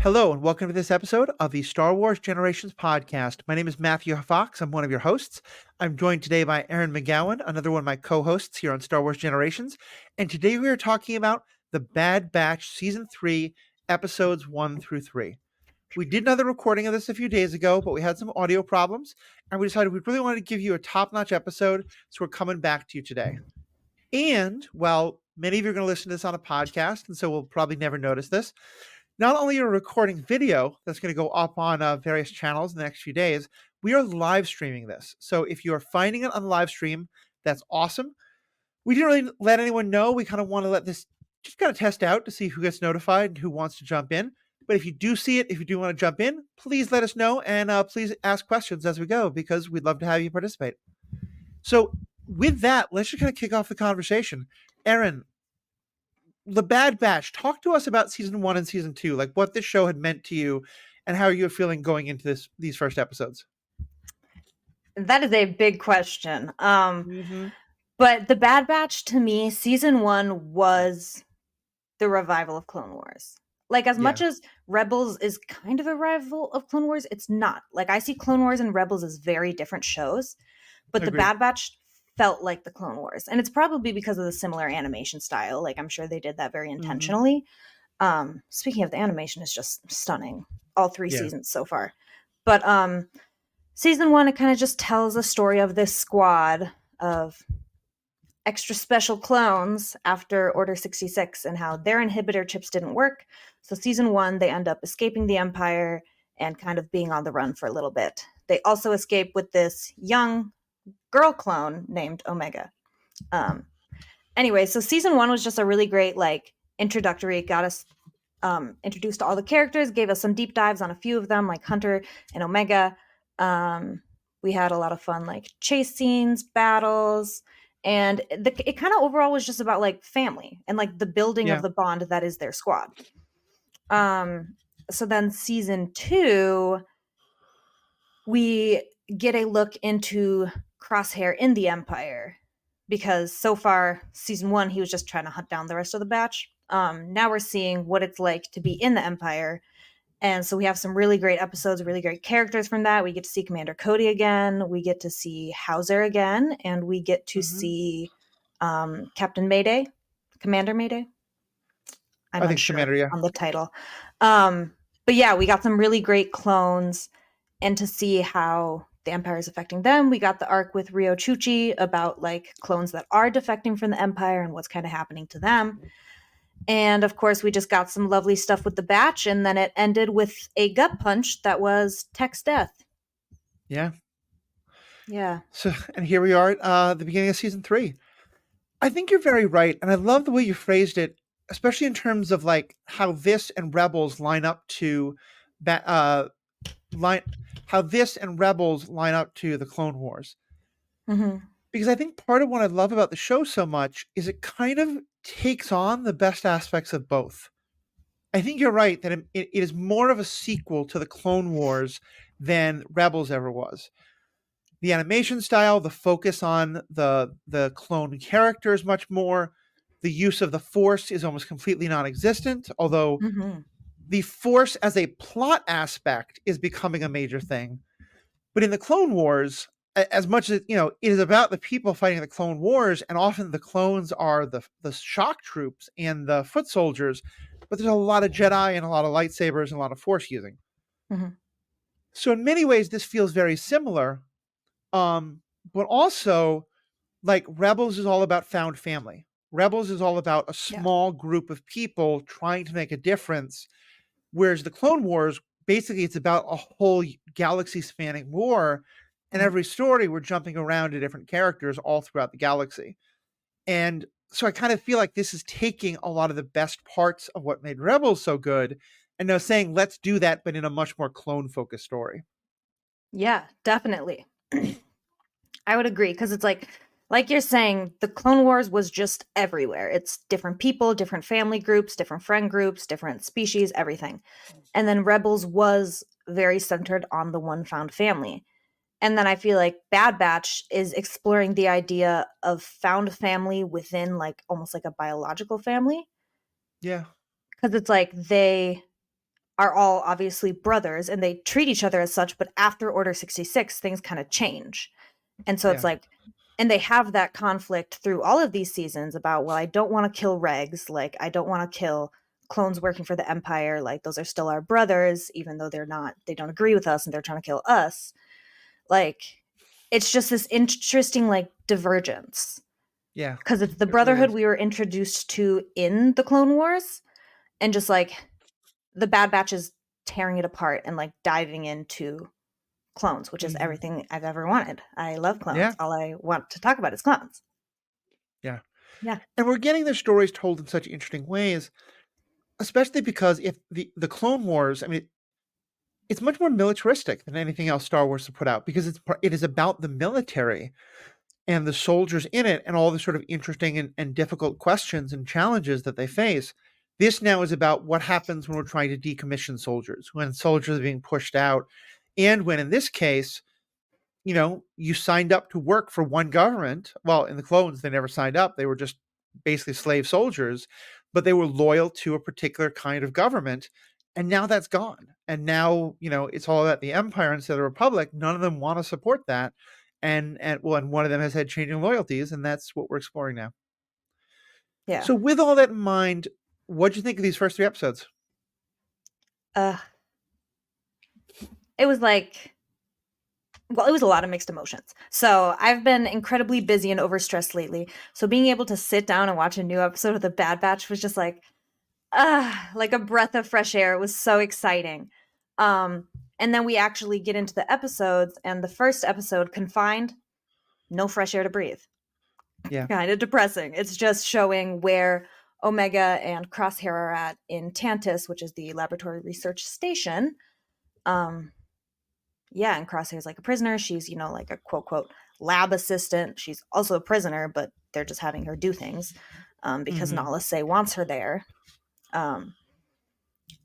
Hello, and welcome to this episode of the Star Wars Generations podcast. My name is Matthew Fox. I'm one of your hosts. I'm joined today by Erin McGowan, another one of my co-hosts here on Star Wars Generations. And today we are talking about The Bad Batch Season 3, Episodes 1 through 3. We did another recording of this a few days ago, but we had some audio problems, and we decided we really wanted to give you a top-notch episode, so we're coming back to you today. And, while many of you are going to listen to this on a podcast, and so we'll probably never notice this, not only are we recording video that's going to go up on various channels in the next few days, we are live streaming this. So if you are finding it on live stream, that's awesome. We didn't really let anyone know. We kind of want to let this just kind of test out to see who gets notified and who wants to jump in. But if you do see it, if you do want to jump in, please let us know and please ask questions as we go because we'd love to have you participate. So with that, let's just kind of kick off the conversation. Erin, The Bad Batch, talk to us about season 1 and season 2, like what this show had meant to you and how you were feeling going into these first episodes. That is a big question. Mm-hmm. But The Bad Batch, to me, season 1 was the revival of Clone Wars. Like, as much as Rebels is kind of a rival of Clone Wars, it's not. Like, I see Clone Wars and Rebels as very different shows, but Agreed. The Bad Batch felt like the Clone Wars. And it's probably because of the similar animation style. Like, I'm sure they did that very intentionally. Speaking of, the animation is just stunning. All 3 seasons so far. But season 1, it kind of just tells a story of this squad of extra special clones after Order 66 and how their inhibitor chips didn't work. So season 1, they end up escaping the Empire and kind of being on the run for a little bit. They also escape with this young girl clone named Omega. Anyway, so season 1 was just a really great introductory. It got us introduced to all the characters, gave us some deep dives on a few of them, like Hunter and Omega. We had a lot of fun chase scenes, battles, and it kind of overall was just about family and the building of the bond that is their squad. So then season 2, we get a look into Crosshair in the Empire, because so far season 1 he was just trying to hunt down the rest of the batch. Now we're seeing what it's like to be in the Empire. And so we have some really great episodes, really great characters from that. We get to see Commander Cody again. We get to see Hauser again. And we get to see Captain Mayday, Commander Mayday. I'm unsure on the title. But yeah, we got some really great clones. And to see how the Empire is affecting them. We got the arc with Rio Chuchi about clones that are defecting from the Empire and what's kind of happening to them. And of course, we just got some lovely stuff with the batch, and then it ended with a gut punch that was Tech's death. Yeah. Yeah. So, and here we are at the beginning of season 3. I think you're very right, and I love the way you phrased it, especially in terms of how this and Rebels line up to how this and Rebels line up to the Clone Wars. Mm-hmm. Because I think part of what I love about the show so much is it kind of takes on the best aspects of both. I think you're right that it is more of a sequel to the Clone Wars than Rebels ever was. The animation style, the focus on the clone characters much more. The use of the Force is almost completely non-existent, although the Force as a plot aspect is becoming a major thing. But in the Clone Wars, as much as it is about the people fighting the Clone Wars, and often the clones are the shock troops and the foot soldiers, but there's a lot of Jedi and a lot of lightsabers and a lot of Force using. So in many ways, this feels very similar. But also, Rebels is all about found family. Rebels is all about a small group of people trying to make a difference, whereas the Clone Wars, basically, it's about a whole galaxy-spanning war. And every story, we're jumping around to different characters all throughout the galaxy. And so I kind of feel like this is taking a lot of the best parts of what made Rebels so good and now saying, let's do that, but in a much more clone-focused story. Yeah, definitely. I would agree, because it's like you're saying, the Clone Wars was just everywhere. It's different people, different family groups, different friend groups, different species, everything. And then Rebels was very centered on the one found family. And then I feel like Bad Batch is exploring the idea of found family within almost like a biological family. Yeah. Because it's they are all obviously brothers and they treat each other as such, but after Order 66, things kind of change. And so it's like, and they have that conflict through all of these seasons about, well, I don't want to kill regs. Like, I don't want to kill clones working for the Empire. Like, those are still our brothers, even though they don't agree with us and they're trying to kill us. Like, it's just this interesting, like, divergence. Yeah. Because it's the Brotherhood we were introduced to in the Clone Wars, and just like the Bad Batch is tearing it apart and like diving into clones, which is everything I've ever wanted. I love clones. Yeah. All I want to talk about is clones. Yeah. Yeah. And we're getting their stories told in such interesting ways, especially because if the Clone Wars, I mean, it's much more militaristic than anything else Star Wars has put out, because it is about the military and the soldiers in it and all the sort of interesting and difficult questions and challenges that they face. This now is about what happens when we're trying to decommission soldiers, when soldiers are being pushed out, and when, in this case, you signed up to work for one government. Well, in the clones, they never signed up. They were just basically slave soldiers, but they were loyal to a particular kind of government. And now that's gone. And now, it's all about the Empire instead of the Republic. None of them want to support that. And one of them has had changing loyalties, and that's what we're exploring now. Yeah. So with all that in mind, what'd you think of these first 3 episodes? It was like, well, it was a lot of mixed emotions. So I've been incredibly busy and overstressed lately. So being able to sit down and watch a new episode of The Bad Batch was just like a breath of fresh air. It was so exciting. And then we actually get into the episodes, and the first episode, Confined, no fresh air to breathe. Yeah. Kind of depressing. It's just showing where Omega and Crosshair are at in Tantiss, which is the laboratory research station. Yeah, and Crosshair's like a prisoner. She's, like a quote lab assistant. She's also a prisoner, but they're just having her do things because Nala Se wants her there.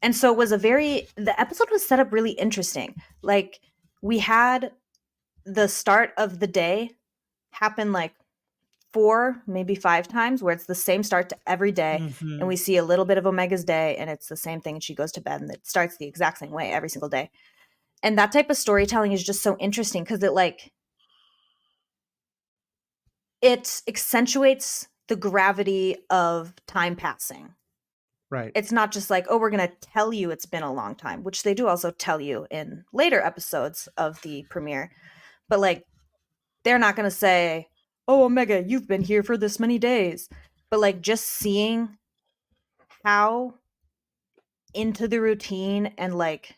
And so it was the episode was set up really interesting. Like, we had the start of the day happen like 4, maybe 5 times, where it's the same start to every day. And we see a little bit of Omega's day, and it's the same thing. And she goes to bed, and it starts the exact same way every single day. And that type of storytelling is just so interesting because it accentuates the gravity of time passing. Right. It's not just like, oh, we're going to tell you it's been a long time, which they do also tell you in later episodes of the premiere. But like, they're not going to say, oh, Omega, you've been here for this many days. But like, just seeing how into the routine and like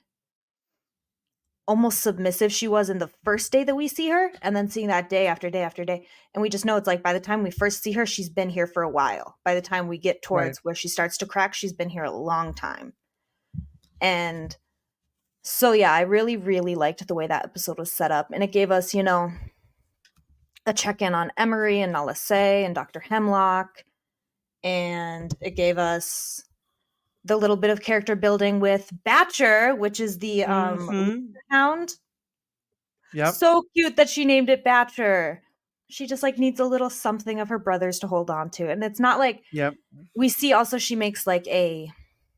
almost submissive she was in the first day that we see her, and then seeing that day after day after day. And we just know it's like, by the time we first see her, she's been here for a while. By the time we get towards where she starts to crack, she's been here a long time. And so, yeah, I really, really liked the way that episode was set up. And it gave us, a check-in on Emery and Nala Se and Dr. Hemlock. And it gave us the little bit of character building with Batcher, which is the hound. Yep. So cute that she named it Batcher. She just like needs a little something of her brothers to hold on to. And it's not like we see also she makes like a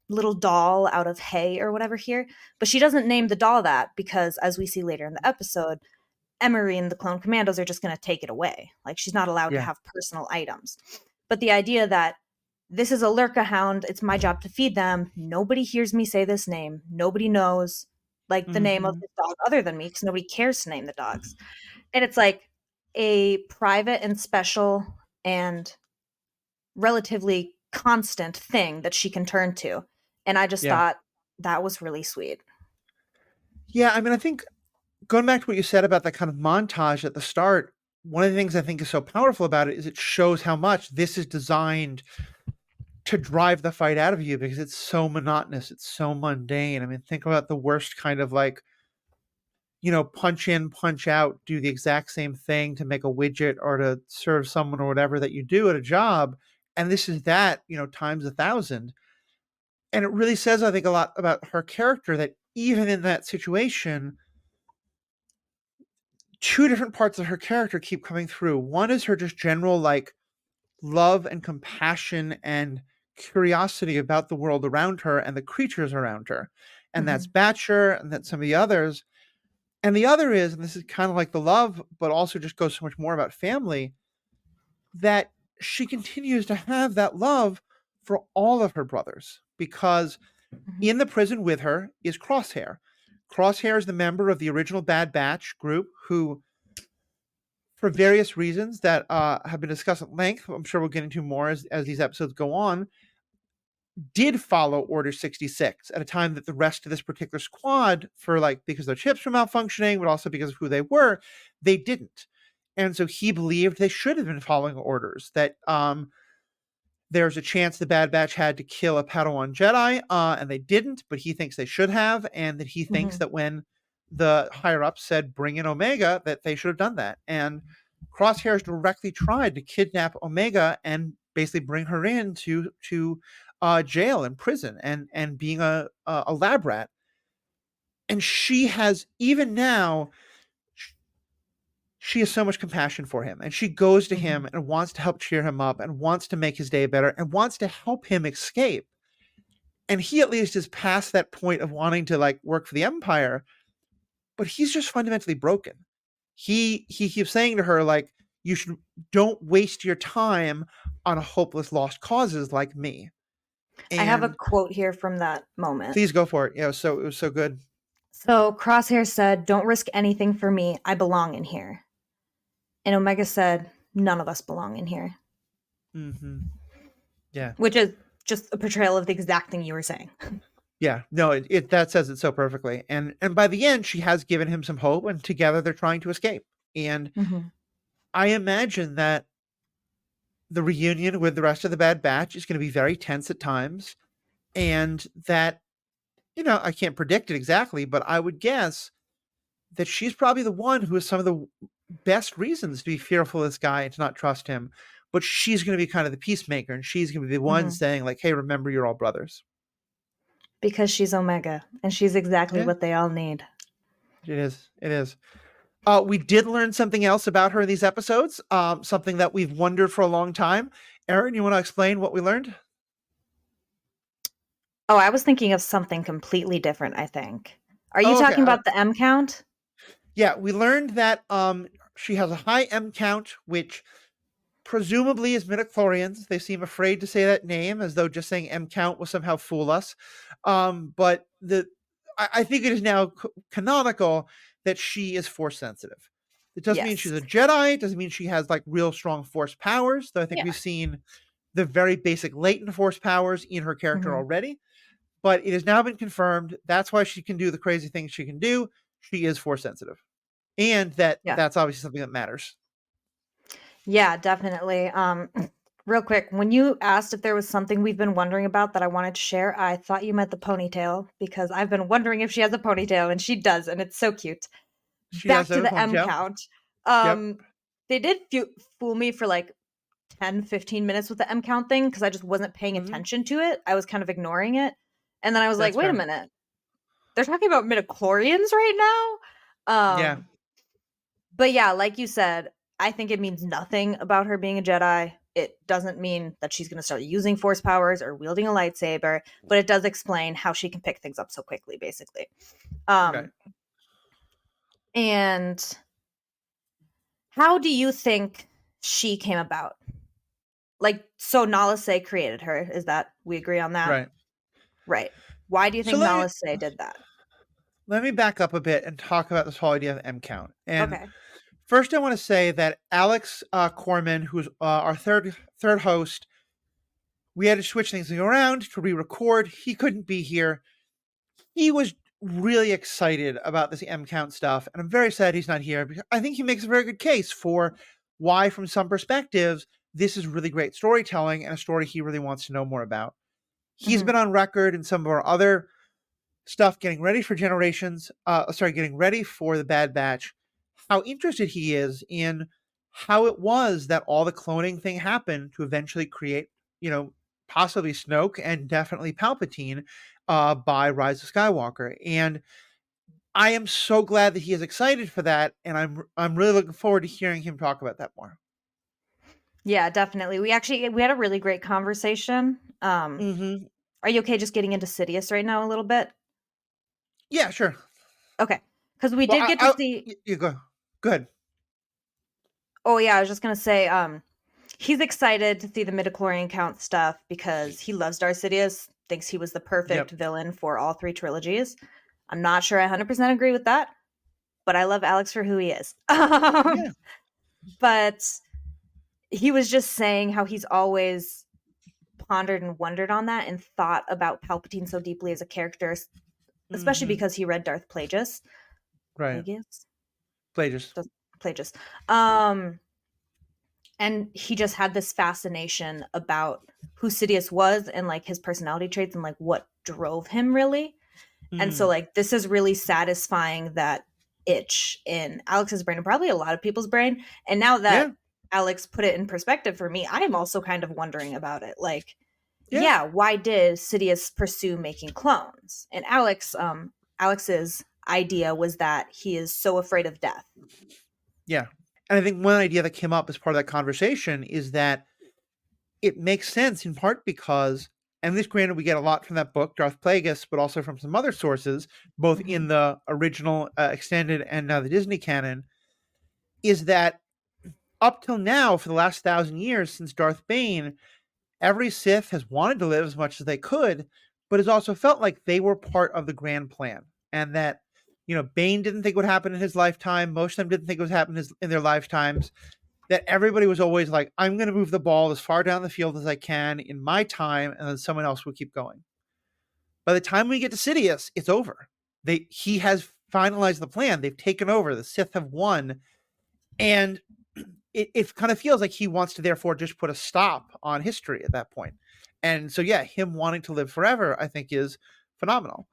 little doll out of hay or whatever here, but she doesn't name the doll that because, as we see later in the episode, Emery and the clone commandos are just going to take it away. Like, she's not allowed to have personal items. But the idea that this is a Lurka hound, it's my job to feed them. Nobody hears me say this name. Nobody knows like the name of this dog other than me, because nobody cares to name the dogs. And it's like a private and special and relatively constant thing that she can turn to. And I just thought that was really sweet. Yeah, I mean, I think going back to what you said about that kind of montage at the start, one of the things I think is so powerful about it is it shows how much this is designed to drive the fight out of you, because it's so monotonous. It's so mundane. I mean, think about the worst kind of like, punch in, punch out, do the exact same thing to make a widget or to serve someone or whatever that you do at a job. And this is that, times 1,000. And it really says, I think, a lot about her character, that even in that situation, 2 different parts of her character keep coming through. One is her just general like love and compassion and curiosity about the world around her and the creatures around her. and that's Batcher, and that's some of the others. And the other is, and this is kind of like the love, but also just goes so much more about family, that she continues to have that love for all of her brothers, because in the prison with her is Crosshair. Crosshair is the member of the original Bad Batch group who, for various reasons that have been discussed at length, I'm sure we'll get into more as these episodes go on, did follow Order 66 at a time that the rest of this particular squad, for like because their chips were malfunctioning, but also because of who they were, they didn't. And so he believed they should have been following orders, that there's a chance the Bad Batch had to kill a Padawan Jedi, and they didn't, but he thinks they should have, and that he thinks that when the higher-ups said bring in Omega, that they should have done that. And Crosshairs directly tried to kidnap Omega and basically bring her in to jail and prison and being a lab rat. And she has, even now, she has so much compassion for him, and she goes to him and wants to help cheer him up and wants to make his day better and wants to help him escape. And he at least is past that point of wanting to like work for the Empire, but he's just fundamentally broken. He keeps saying to her, like, don't waste your time on a hopeless lost causes like me. And I have a quote here from that moment. Please go for it. Yeah, it was so good. So Crosshair said, "Don't risk anything for me. I belong in here." And Omega said, "None of us belong in here." Yeah. Which is just a portrayal of the exact thing you were saying. Yeah, no, it that says it so perfectly. And by the end, she has given him some hope, and together they're trying to escape. And I imagine that the reunion with the rest of the Bad Batch is going to be very tense at times, and that, I can't predict it exactly, but I would guess that she's probably the one who has some of the best reasons to be fearful of this guy and to not trust him. But she's going to be kind of the peacemaker, and she's going to be the one saying, like, hey, remember, you're all brothers. Because she's Omega, and she's exactly what they all need. It is. We did learn something else about her in these episodes, something that we've wondered for a long time. Erin, you want to explain what we learned? Oh, I was thinking of something completely different, I think. Are you talking about the M count? Yeah, we learned that she has a high M count, which presumably is midichlorians. They seem afraid to say that name, as though just saying M count will somehow fool us. But I think it is now canonical that she is force sensitive. It doesn't mean she's a Jedi. It doesn't mean she has like real strong force powers, though I think we've seen the very basic latent force powers in her character already. But it has now been confirmed. That's why she can do the crazy things she can do. She is force sensitive. And that's obviously something that matters. Yeah, definitely. Real quick, when you asked if there was something we've been wondering about that I wanted to share, I thought you meant the ponytail, because I've been wondering if she has a ponytail, and she does, and it's so cute. Back to the M count. They did fool me for like 10, 15 minutes with the M count thing, because I just wasn't paying attention to it. I was kind of ignoring it. And then I was like, wait a minute. They're talking about midichlorians right now? But yeah, like you said, I think it means nothing about her being a Jedi. It doesn't mean that she's going to start using force powers or wielding a lightsaber, but it does explain how she can pick things up so quickly, basically. And how do you think she came about? Like, so Nala Se created her. Is that, we agree on that? Right. Why do you think Nala Se did that? Let me back up a bit and talk about this whole idea of M count. And first, I want to say that Alex Corman, who's our third host, we had to switch things around to re-record. He couldn't be here. He was really excited about this M count stuff, and I'm very sad he's not here, because I think he makes a very good case for why, from some perspectives, this is really great storytelling and a story he really wants to know more about. He's been on record in some of our other stuff, getting ready for getting ready for the Bad Batch, how interested he is in how it was that all the cloning thing happened to eventually create, possibly Snoke and definitely Palpatine by Rise of Skywalker. And I am so glad that he is excited for that, and I'm really looking forward to hearing him talk about that more. Yeah, definitely. We had a really great conversation. Are you okay just getting into Sidious right now a little bit? Yeah, sure. Okay. Because we Well, did get to see. you go. Go ahead. Oh, yeah, I was just going to say, he's excited to see the midichlorian count stuff because he loves Darth Sidious, thinks he was the perfect Yep. villain for all 3 trilogies. I'm not sure I 100% agree with that, but I love Alex for who he is. Yeah. But he was just saying how he's always pondered and wondered on that and thought about Palpatine so deeply as a character, especially Mm-hmm. because he read Darth Plagueis. Right. Plagueis? Plagiars. Plagueis. And he just had this fascination about who Sidious was and like his personality traits and like what drove him really. And so Mm. like this is really satisfying that itch in Alex's brain and probably a lot of people's brain. And now Yeah. that Alex put it in perspective for me, I am also kind of wondering about it. Like, Yeah. yeah, why did Sidious pursue making clones? And Alex's idea was that he is so afraid of death. Yeah. And I think one idea that came up as part of that conversation is that it makes sense in part because, and this granted, we get a lot from that book, Darth Plagueis, but also from some other sources, both Mm-hmm. in the original extended and now the Disney canon, is that up till now, for the last 1,000 years since Darth Bane, every Sith has wanted to live as much as they could, but has also felt like they were part of the grand plan. And that, Bane didn't think it would happen in his lifetime. Most of them didn't think it would happen in their lifetimes. That everybody was always like, I'm going to move the ball as far down the field as I can in my time, and then someone else will keep going. By the time we get to Sidious, it's over. He has finalized the plan. They've taken over. The Sith have won. And it kind of feels like he wants to therefore just put a stop on history at that point. And so, yeah, him wanting to live forever, I think, is phenomenal.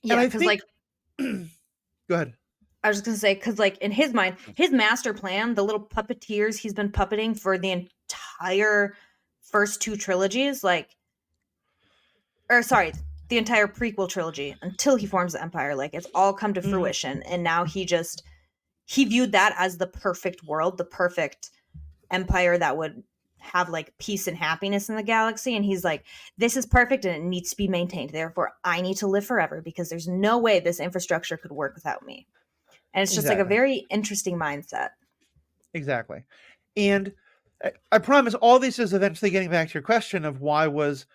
And Yeah, I because think, like go ahead. I was just gonna say, because like in his mind, his master plan, the little puppeteers he's been puppeting for the entire first 2 trilogies, like, or sorry, the entire prequel trilogy until he forms the Empire, like it's all come to Mm, fruition, and now he viewed that as the perfect world, the perfect empire that would have like peace and happiness in the galaxy, and he's like, this is perfect and it needs to be maintained. Therefore, I need to live forever because there's no way this infrastructure could work without me. And it's just like a exactly. very interesting mindset. Exactly. And I promise all this is eventually getting back to your question of why was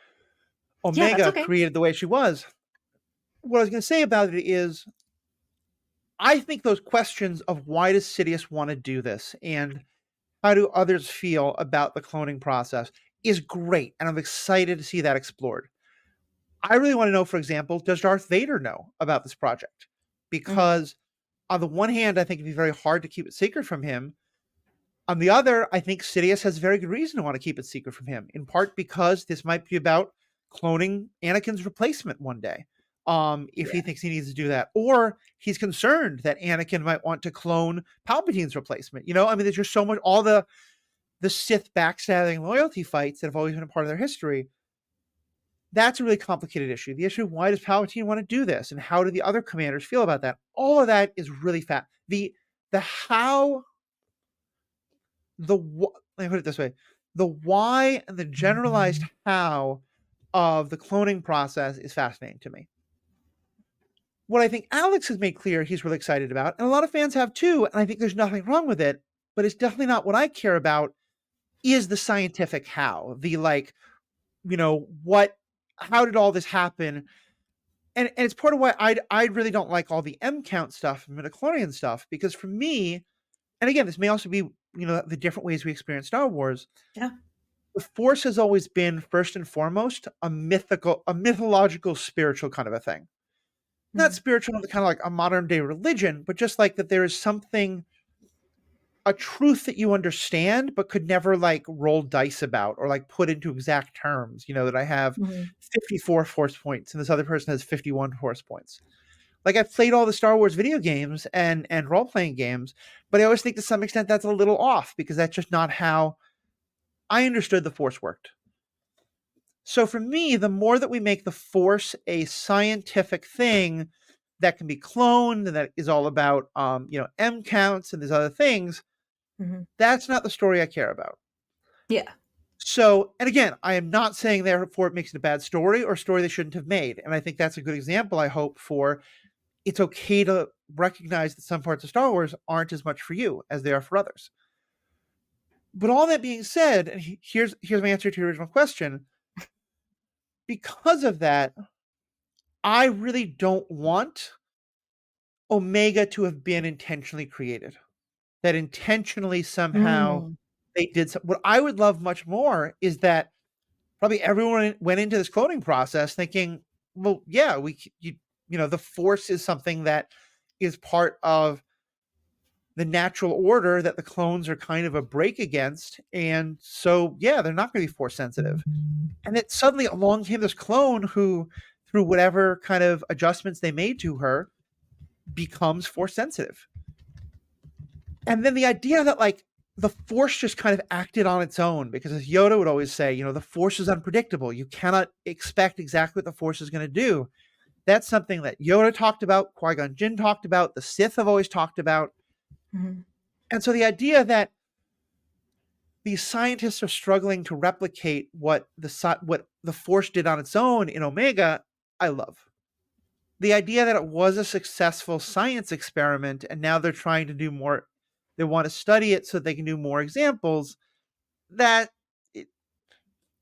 Yeah, that's Omega okay. created the way she was. What I was going to say about it is, I think those questions of why does Sidious want to do this and how do others feel about the cloning process is great. And I'm excited to see that explored. I really want to know, for example, does Darth Vader know about this project? Mm-hmm. Because on the one hand, I think it'd be very hard to keep it secret from him. On the other, I think Sidious has very good reason to want to keep it secret from him, in part because this might be about cloning Anakin's replacement one day. If he Yeah. thinks he needs to do that, or he's concerned that Anakin might want to clone Palpatine's replacement. I mean, there's just so much, all the Sith backstabbing loyalty fights that have always been a part of their history. That's a really complicated issue. The issue of why does Palpatine want to do this, and how do the other commanders feel about that? All of that is really fat. The how the let me put it this way: the why and the generalized how of the cloning process is fascinating to me. What I think Alex has made clear he's really excited about, and a lot of fans have too, and I think there's nothing wrong with it, but it's definitely not what I care about, is the scientific how. The like, what how did all this happen? And it's part of why I really don't like all the M count stuff and midichlorian stuff, because for me, and again, this may also be, the different ways we experience Star Wars. Yeah. The Force has always been first and foremost a mythological, spiritual kind of a thing. Not Mm-hmm. spiritual, kind of like a modern day religion, but just like that there is something, a truth that you understand, but could never like roll dice about or like put into exact terms. That I have Mm-hmm. 54 Force points and this other person has 51 Force points. Like, I've played all the Star Wars video games and role playing games, but I always think to some extent that's a little off because that's just not how I understood the Force worked. So for me, the more that we make the Force a scientific thing that can be cloned and that is all about M counts and these other things, Mm-hmm. that's not the story I care about. Yeah. So, and again, I am not saying therefore it makes it a bad story or a story they shouldn't have made. And I think that's a good example, I hope, for it's okay to recognize that some parts of Star Wars aren't as much for you as they are for others. But all that being said, and here's my answer to your original question. Because of that, I really don't want Omega to have been intentionally created. That intentionally somehow Mm. they did some. What I would love much more is that probably everyone went into this cloning process thinking, well, yeah, the Force is something that is part of the natural order that the clones are kind of a break against, and so yeah, they're not going to be Force sensitive. And then suddenly along came this clone who, through whatever kind of adjustments they made to her, becomes Force sensitive. And then the idea that like the Force just kind of acted on its own, because as Yoda would always say, the Force is unpredictable. You cannot expect exactly what the Force is going to do. That's something that Yoda talked about, Qui-Gon Jinn talked about, the Sith have always talked about. Mm-hmm. And so the idea that these scientists are struggling to replicate what the Force did on its own in Omega, I love. The idea that it was a successful science experiment and now they're trying to do more, they want to study it so they can do more examples, that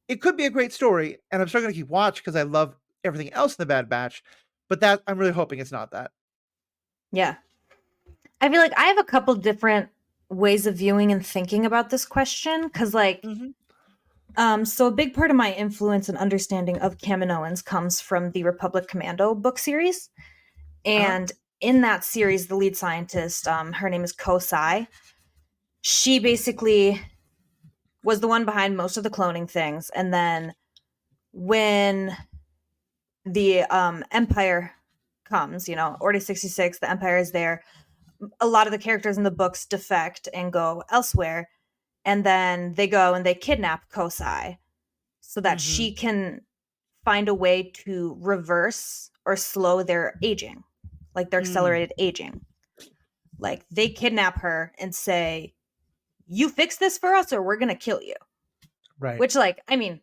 it could be a great story, and I'm still going to keep watch because I love everything else in the Bad Batch, but that I'm really hoping it's not that. Yeah. I feel like I have a couple different ways of viewing and thinking about this question because, like, so a big part of my influence and understanding of Kaminoans comes from the Republic Commando book series, Uh-huh. and in that series, the lead scientist, her name is Kosai. She basically was the one behind most of the cloning things, and then when the Empire comes, Order 66, the Empire is there. A lot of the characters in the books defect and go elsewhere, and then they go and they kidnap Kosai so that Mm-hmm. she can find a way to reverse or slow their aging, like their Mm. accelerated aging. Like they kidnap her and say, "You fix this for us or we're going to kill you." Right. Which, like, I mean,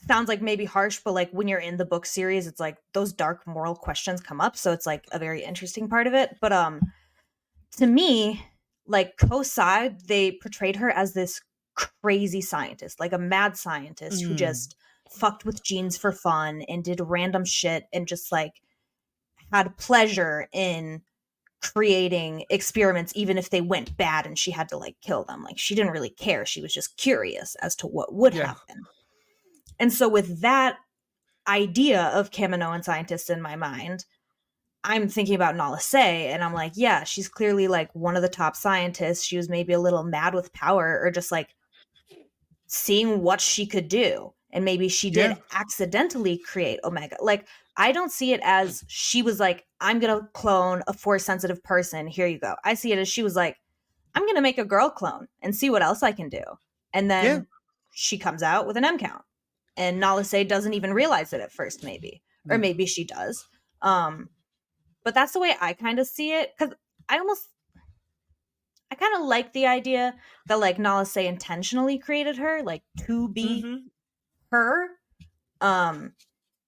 sounds like maybe harsh, but like when you're in the book series, it's like those dark moral questions come up, so it's like a very interesting part of it. But to me, like Kosai, they portrayed her as this crazy scientist, like a mad scientist who Mm. just fucked with genes for fun and did random shit and just like had pleasure in creating experiments even if they went bad and she had to like kill them. Like she didn't really care. She was just curious as to what would Yeah. happen. And so with that idea of Kaminoan scientists in my mind, I'm thinking about Nala Se, and I'm like, yeah, she's clearly like one of the top scientists. She was maybe a little mad with power or just like seeing what she could do. And maybe she did Yeah. accidentally create Omega. Like, I don't see it as she was like, I'm going to clone a force sensitive person. Here you go. I see it as she was like, I'm going to make a girl clone and see what else I can do. And Yeah. then she comes out with an M count. And Nala Se doesn't even realize it at first, maybe. Or No. maybe she does. But that's the way I kind of see it. Because I almost I kind of like the idea that like Nala Se intentionally created her, like to be Mm-hmm. her. Um,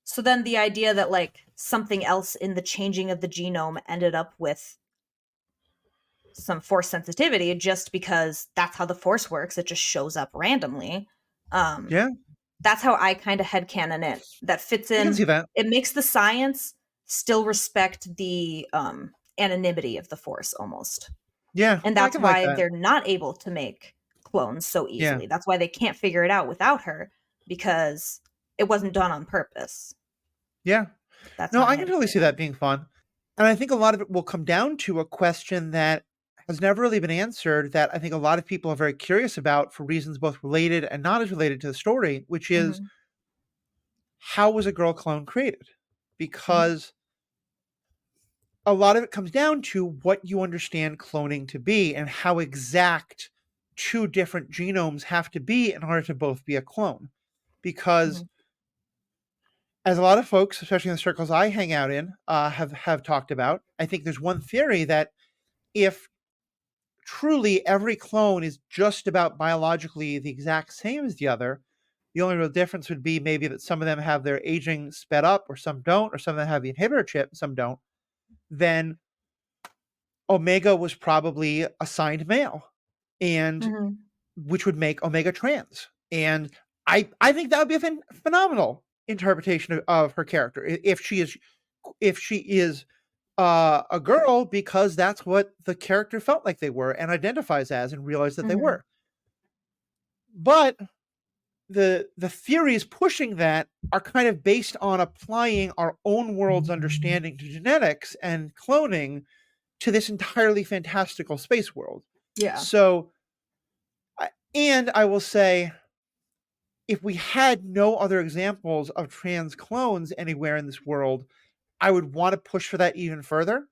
so then the idea that like something else in the changing of the genome ended up with some force sensitivity just because that's how the force works. It just shows up randomly. Um, Yeah. that's how I kind of headcanon it. That fits I can in. see that. It makes the science still respect the anonymity of the force almost. Yeah. And No, I that's can like why that. they're not able to make clones so Yeah. easily. That's why they can't figure it out without her because it wasn't done on purpose. Yeah. That's No, my I can head totally see canon. that being fun. And I think a lot of it will come down to a question that has never really been answered that I think a lot of people are very curious about for reasons both related and not as related to the story, which is Mm-hmm. how was a girl clone created? Mm-hmm. Because a lot of it comes down to what you understand cloning to be and how exact two different genomes have to be in order to both be a clone. Because Mm-hmm. as a lot of folks, especially in the circles I hang out in, have talked about, I think there's one theory that if truly every clone is just about biologically the exact same as the other, the only real difference would be maybe that some of them have their aging sped up or some don't, or some of them have the inhibitor chip, some don't, then Omega was probably assigned male, and which would make Omega trans. And I think that would be a phenomenal interpretation of her character if she is a girl, because that's what the character felt like they were and identifies as and realized that they were. But the theories pushing that are kind of based on applying our own world's understanding to genetics and cloning to this entirely fantastical space world. Yeah. So, and I will say, if we had no other examples of trans clones anywhere in this world, I would want to push for that even further.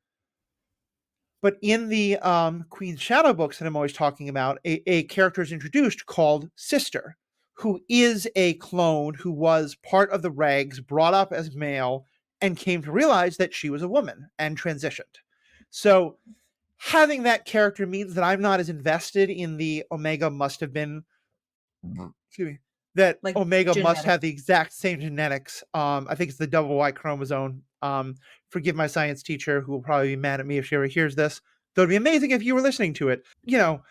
But in the Queen's Shadow books that I'm always talking about, a character is introduced called Sister, who is a clone who was part of the regs, brought up as male, and came to realize that she was a woman and transitioned. So having that character means that I'm not as invested in the Omega must have been, excuse me, that like Omega must have the exact same genetics. I think it's the double Y chromosome. Forgive my science teacher, who will probably be mad at me if she ever hears this. Though it'd be amazing if you were listening to it. You know,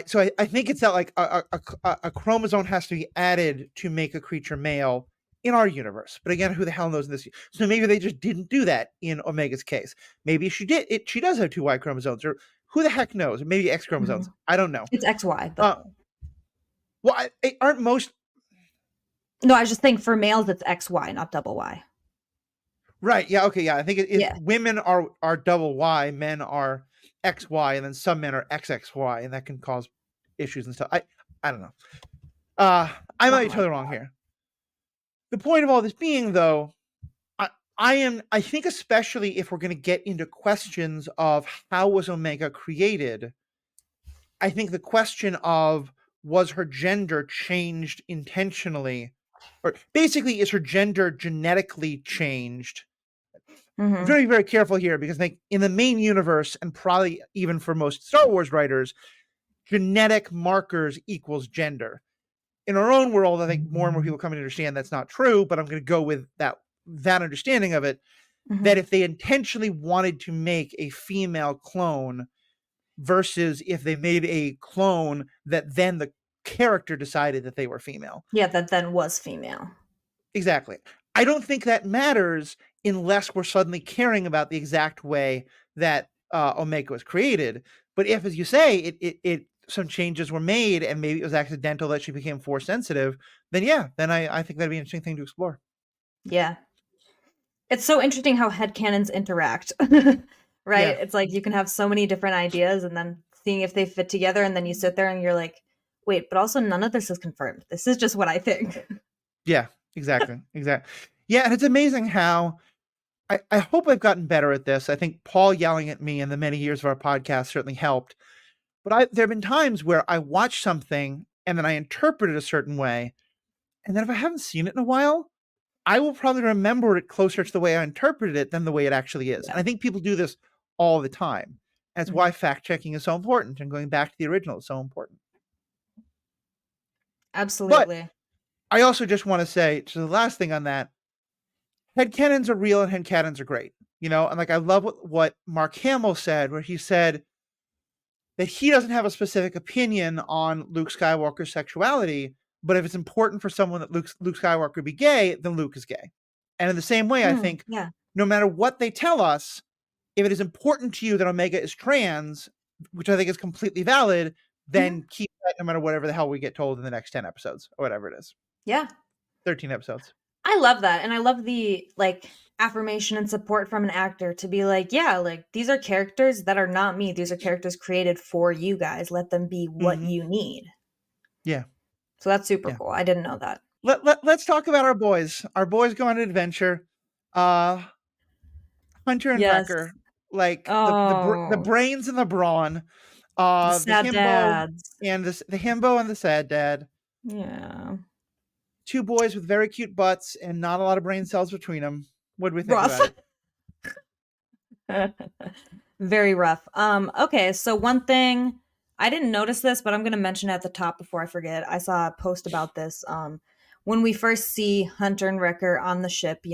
so I think it's that like a chromosome has to be added to make a creature male in our universe. But again, who the hell knows in this? So maybe they just didn't do that in Omega's case. Maybe she did. She does have two Y chromosomes, or who the heck knows? Maybe X chromosomes. I don't know. It's XY. But... well, aren't most? No, I just think for males it's XY, not double Y. Right. Yeah. Okay. Yeah. I think women are double Y, men are XY, and then some men are XXY, and that can cause issues and stuff. I don't know. I might be totally wrong here. The point of all this being, though, I think especially if we're going to get into questions of how was Omega created, I think the question of was her gender changed intentionally, or basically is her gender genetically changed? I'm very, very careful here, because I think in the main universe, and probably even for most Star Wars writers, genetic markers equals gender. In our own world, I think more and more people come to understand that's not true, but I'm going to go with that understanding of it, that if they intentionally wanted to make a female clone versus if they made a clone that then the character decided that they were female. Yeah, that then was female. Exactly. I don't think that matters unless we're suddenly caring about the exact way that Omega was created. But if, as you say, it some changes were made and maybe it was accidental that she became force sensitive, then I think that'd be an interesting thing to explore. Yeah. It's so interesting how headcanons interact, right? Yeah. It's like you can have so many different ideas and then seeing if they fit together, and then you sit there and you're like, wait, but also none of this is confirmed. This is just what I think. Yeah, exactly. Exactly. Yeah, and it's amazing how I hope I've gotten better at this. I think Paul yelling at me in the many years of our podcast certainly helped. But there have been times where I watch something and then I interpret it a certain way. And then if I haven't seen it in a while, I will probably remember it closer to the way I interpreted it than the way it actually is. Yeah. And I think people do this all the time. That's why fact checking is so important, and going back to the original is so important. Absolutely. But I also just want to say, to the last thing on that, headcanons are real and headcanons are great. You know, and like I love what Mark Hamill said, where he said that he doesn't have a specific opinion on Luke Skywalker's sexuality, but if it's important for someone that Luke Skywalker be gay, then Luke is gay. And in the same way, I think no matter what they tell us, if it is important to you that Omega is trans, which I think is completely valid, then keep that no matter whatever the hell we get told in the next 10 episodes or whatever it is. Yeah. 13 episodes. I love that. And I love the affirmation and support from an actor to be like, yeah, like these are characters that are not me. These are characters created for you guys. Let them be what you need. Yeah. So that's super cool. I didn't know that. Let's talk about our boys. Our boys go on an adventure. Hunter and Wrecker. Like the brains and the brawn. The sad dads. And the himbo and the sad dad. Yeah. Two boys with very cute butts and not a lot of brain cells between them. What do we think about it? Very rough. Okay, so one thing I didn't notice this, but I'm going to mention it at the top before I forget. I saw a post about this. When we first see Hunter and Wrecker on the ship,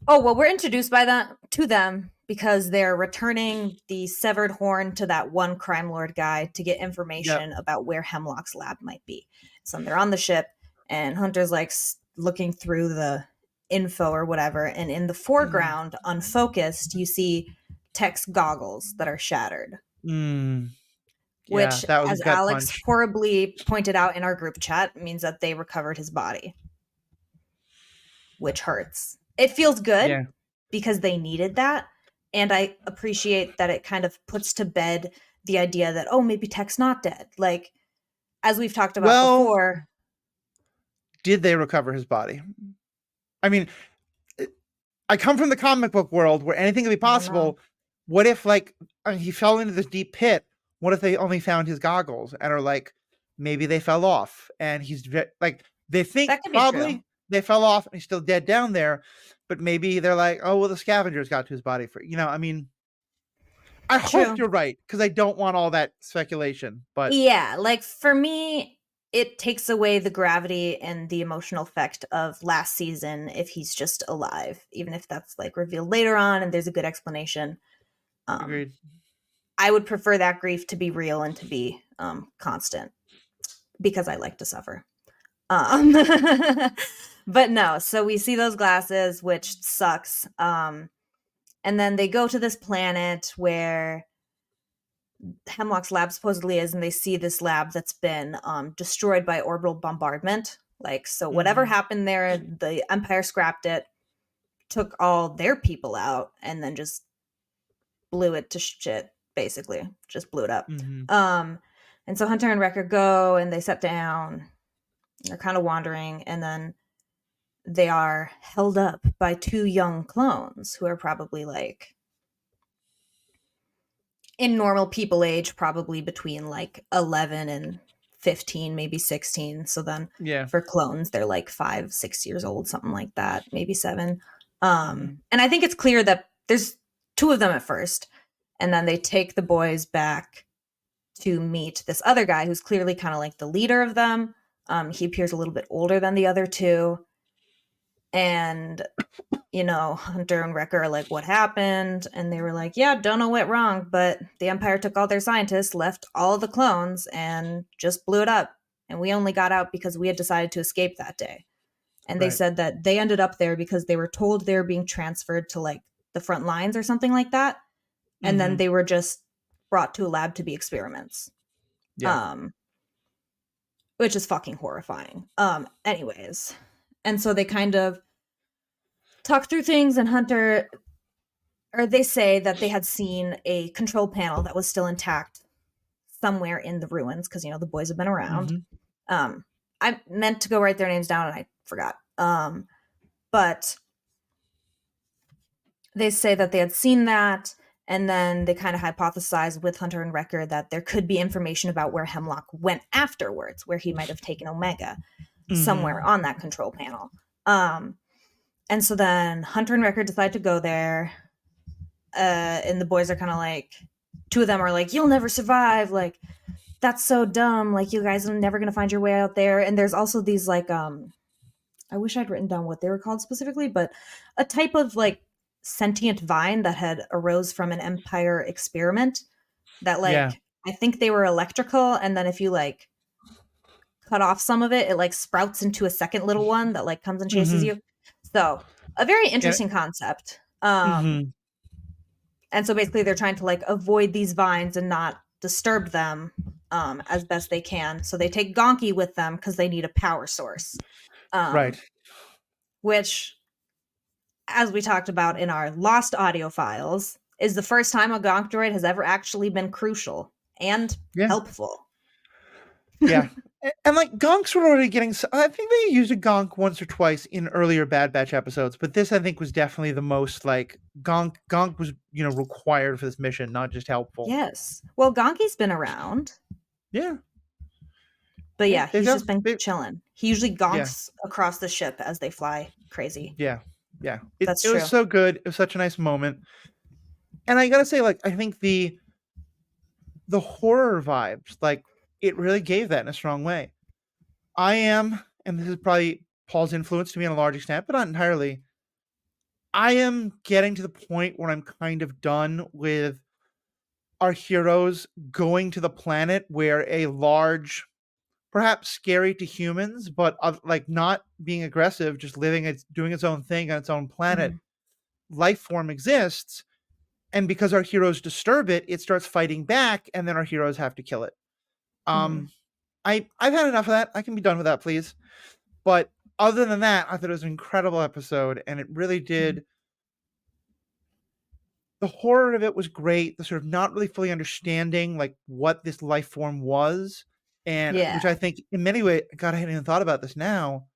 oh, well, we're introduced to them because they're returning the severed horn to that one crime lord guy to get information about where Hemlock's lab might be. So they're on the ship, and Hunter's like looking through the info or whatever, and in the foreground, unfocused, you see Tech's goggles that are shattered. Yeah, Which, that was a as gut Alex punch. horribly pointed out in our group chat, means that they recovered his body, which hurts. It feels good because they needed that. And I appreciate that it kind of puts to bed the idea that, oh, maybe Tech's not dead. Like, as we've talked about before. Did they recover his body? I mean, I come from the comic book world where anything can be possible. What if, like, he fell into this deep pit? What if they only found his goggles and are like, maybe they fell off and he's like, they think probably they fell off and he's still dead down there, but maybe they're like, oh, well, the scavengers got to his body for, I mean, I hope you're right because I don't want all that speculation, but yeah, like for me, it takes away the gravity and the emotional effect of last season if he's just alive, even if that's like revealed later on and there's a good explanation. Agreed. I would prefer that grief to be real and to be constant because I like to suffer. But no, so we see those glasses, which sucks. And then they go to this planet where Hemlock's lab supposedly is, and they see this lab that's been destroyed by orbital bombardment. Like, so whatever happened there, the Empire scrapped it, took all their people out, and then just blew it to shit, basically. Just blew it up. And so Hunter and Wrecker go, and they sit down. They're kind of wandering, and then they are held up by two young clones who are probably like in normal people age, probably between like 11 and 15, maybe 16. So then for clones, they're like 5-6 years old, something like that, maybe 7. And I think it's clear that there's 2 of them at first, and then they take the boys back to meet this other guy who's clearly kind of like the leader of them. He appears a little bit older than the other 2. And, Hunter and Wrecker are like, what happened? And they were like, yeah, don't know what wrong, but the Empire took all their scientists, left all the clones, and just blew it up. And we only got out because we had decided to escape that day. And they said that they ended up there because they were told they were being transferred to like the front lines or something like that. And then they were just brought to a lab to be experiments. Which is fucking horrifying. Anyways. And so they kind of talk through things, and they say that they had seen a control panel that was still intact somewhere in the ruins because, the boys have been around. I meant to go write their names down and I forgot. But they say that they had seen that, and then they kind of hypothesized with Hunter and Wrecker that there could be information about where Hemlock went afterwards, where he might have taken Omega somewhere on that control panel. And so then Hunter and Wrecker decide to go there. And the boys are kind of like, 2 of them are like, you'll never survive. Like, that's so dumb. Like, you guys are never going to find your way out there. And there's also these like, I wish I'd written down what they were called specifically, but a type of like sentient vine that had arose from an Empire experiment that like, I think they were electrical. And then if you like cut off some of it, it like sprouts into a second little one that like comes and chases you. So a very interesting concept. And so basically they're trying to like avoid these vines and not disturb them as best they can. So they take Gonky with them because they need a power source. Which, as we talked about in our lost audio files, is the first time a Gonk droid has ever actually been crucial and helpful. And like Gonks were already getting, I think they used a Gonk once or twice in earlier Bad Batch episodes, but this I think was definitely the most like Gonk was, required for this mission, not just helpful. Yes. Well, Gonky's been around. Yeah. But yeah, he's just been chilling. He usually gonks across the ship as they fly crazy. Yeah. It was so good. It was such a nice moment. And I gotta say, like, I think the horror vibes, like it really gave that in a strong way. I am, and this is probably Paul's influence to me in a large extent, but not entirely. I am getting to the point where I'm kind of done with our heroes going to the planet where a large, perhaps scary to humans, but like not being aggressive, just living its doing its own thing on its own planet, Mhm. life form exists, and because our heroes disturb it, it starts fighting back, and then our heroes have to kill it. Mhm. Um, I've had enough of that. I can be done with that, please. But other than that, I thought it was an incredible episode, and it really Mhm. did. The horror of it was great. The sort of not really fully understanding like what this life form was, and Yeah. which I think in many ways, God, I hadn't even thought about this now.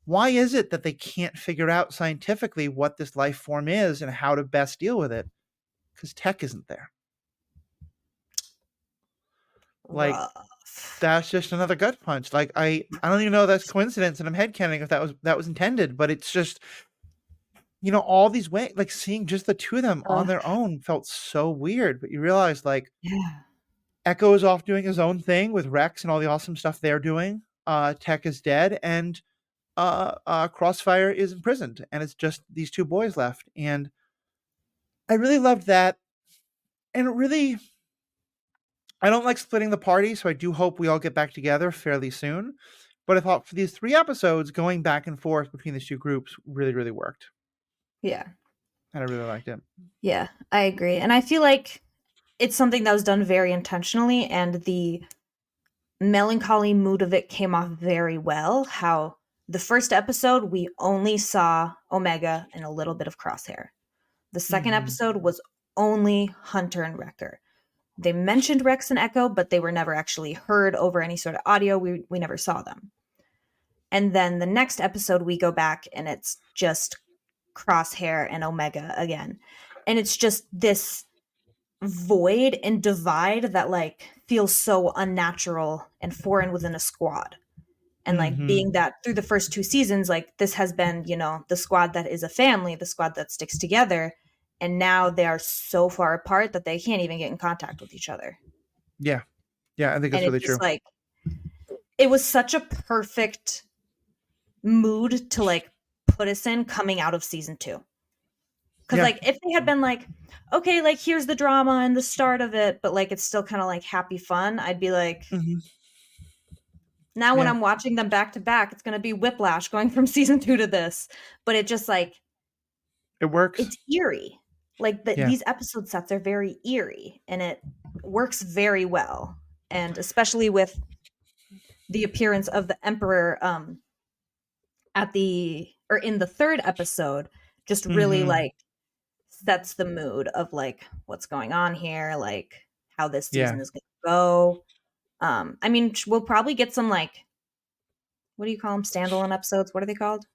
Why is it that they can't figure out scientifically what this life form is and how to best deal with it? Because tech isn't there. Like Rough. that's just another gut punch. Like I don't even know if that's coincidence, and I'm headcanon if that was intended, but it's just all these ways, like seeing just the two of them on Uh, their own felt so weird. But you realize like yeah. Echo is off doing his own thing with Rex and all the awesome stuff they're doing. Tech is dead, and Crossfire is imprisoned, and it's just these two boys left. And I really loved that. And it really, I don't like splitting the party, so I do hope we all get back together fairly soon. But I thought for these 3 episodes, going back and forth between these two groups really, really worked. Yeah. And I really liked it. Yeah. I agree. And I feel like it's something that was done very intentionally, and the melancholy mood of it came off very well. How the first episode, we only saw Omega and a little bit of Crosshair. The second Mm-hmm. episode was only Hunter and Wrecker. They mentioned Rex and Echo, but they were never actually heard over any sort of audio. We never saw them. And then the next episode, we go back and it's just Crosshair and Omega again. And it's just this void and divide that like feels so unnatural and foreign within a squad. And like Mm-hmm. being that through the first 2 seasons, like this has been, the squad that is a family, the squad that sticks together. And now they are so far apart that they can't even get in contact with each other. Yeah. Yeah, I think And that's it's really just true. like, it was such a perfect mood to like put us in coming out of season 2. Because Yeah. like if they had been like, okay, like here's the drama and the start of it, but like it's still kind of like happy fun, I'd be like, Mm-hmm. now when Yeah. I'm watching them back to back, it's gonna be whiplash going from season 2 to this. But it just like, It works. it's eerie. Like Yeah. these episode sets are very eerie, and it works very well. And especially with the appearance of the Emperor at the or in the third episode, just really Mm-hmm. like sets the mood of like what's going on here, like how this Yeah. season is going to go. I mean, we'll probably get some like, what do you call them, standalone episodes? What are they called?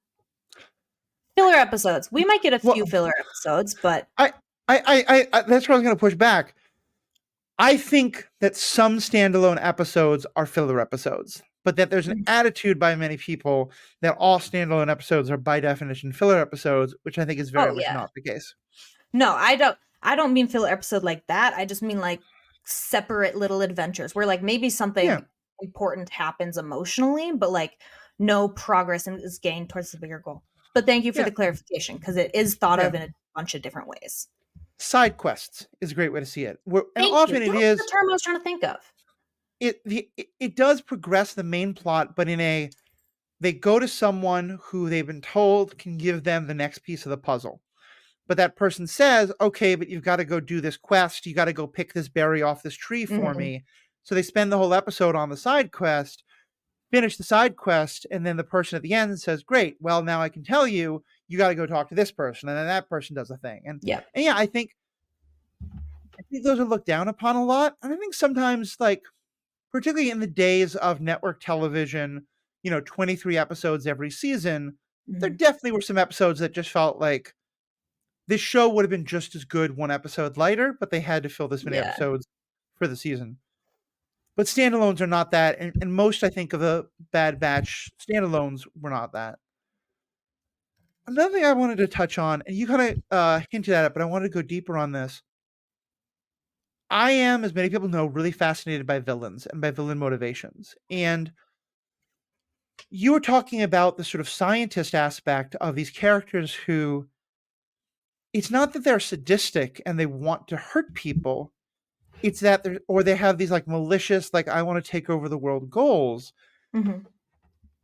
Filler episodes. We might get a few Well, filler episodes, but I, I that's where I was going to push back. I think that some standalone episodes are filler episodes, but that there's an attitude by many people that all standalone episodes are by definition filler episodes, which I think is very oh much yeah, not the case. no, I don't mean filler episode like that. I just mean like separate little adventures where like maybe Yeah. something important happens emotionally, but like no progress is gained towards the bigger goal. But thank you for Yeah. the clarification because it is thought Yeah. of in a bunch of different ways. Side quests is a great way to see it. And Thank you. often it That's the is term I was trying to think of. it does progress the main plot, but in a they go to someone who they've been told can give them the next piece of the puzzle. But that person says, okay, but you've got to go do this quest. You got to go pick this berry off this tree for Mhm. me. So they spend the whole episode on the side quest, finish the side quest, and then the person at the end says, great, well, now I can tell you, you got to go talk to this person. And then that person does a thing. Yep. And yeah, I think those are looked down upon a lot. And I think sometimes, like, particularly in the days of network television, 23 episodes every season, there Mhm. definitely were some episodes that just felt like this show would have been just as good one episode lighter, but they had to fill this many Yeah. episodes for the season. But standalones are not that, and most I think of the Bad Batch standalones were not that. Another thing I wanted to touch on, and you kind of hinted at it, but I wanted to go deeper on this. I am, as many people know, really fascinated by villains and by villain motivations. And you were talking about the sort of scientist aspect of these characters who, it's not that they're sadistic and they want to hurt people. It's that they have these like malicious, like, I want to take over the world goals. Mm-hmm.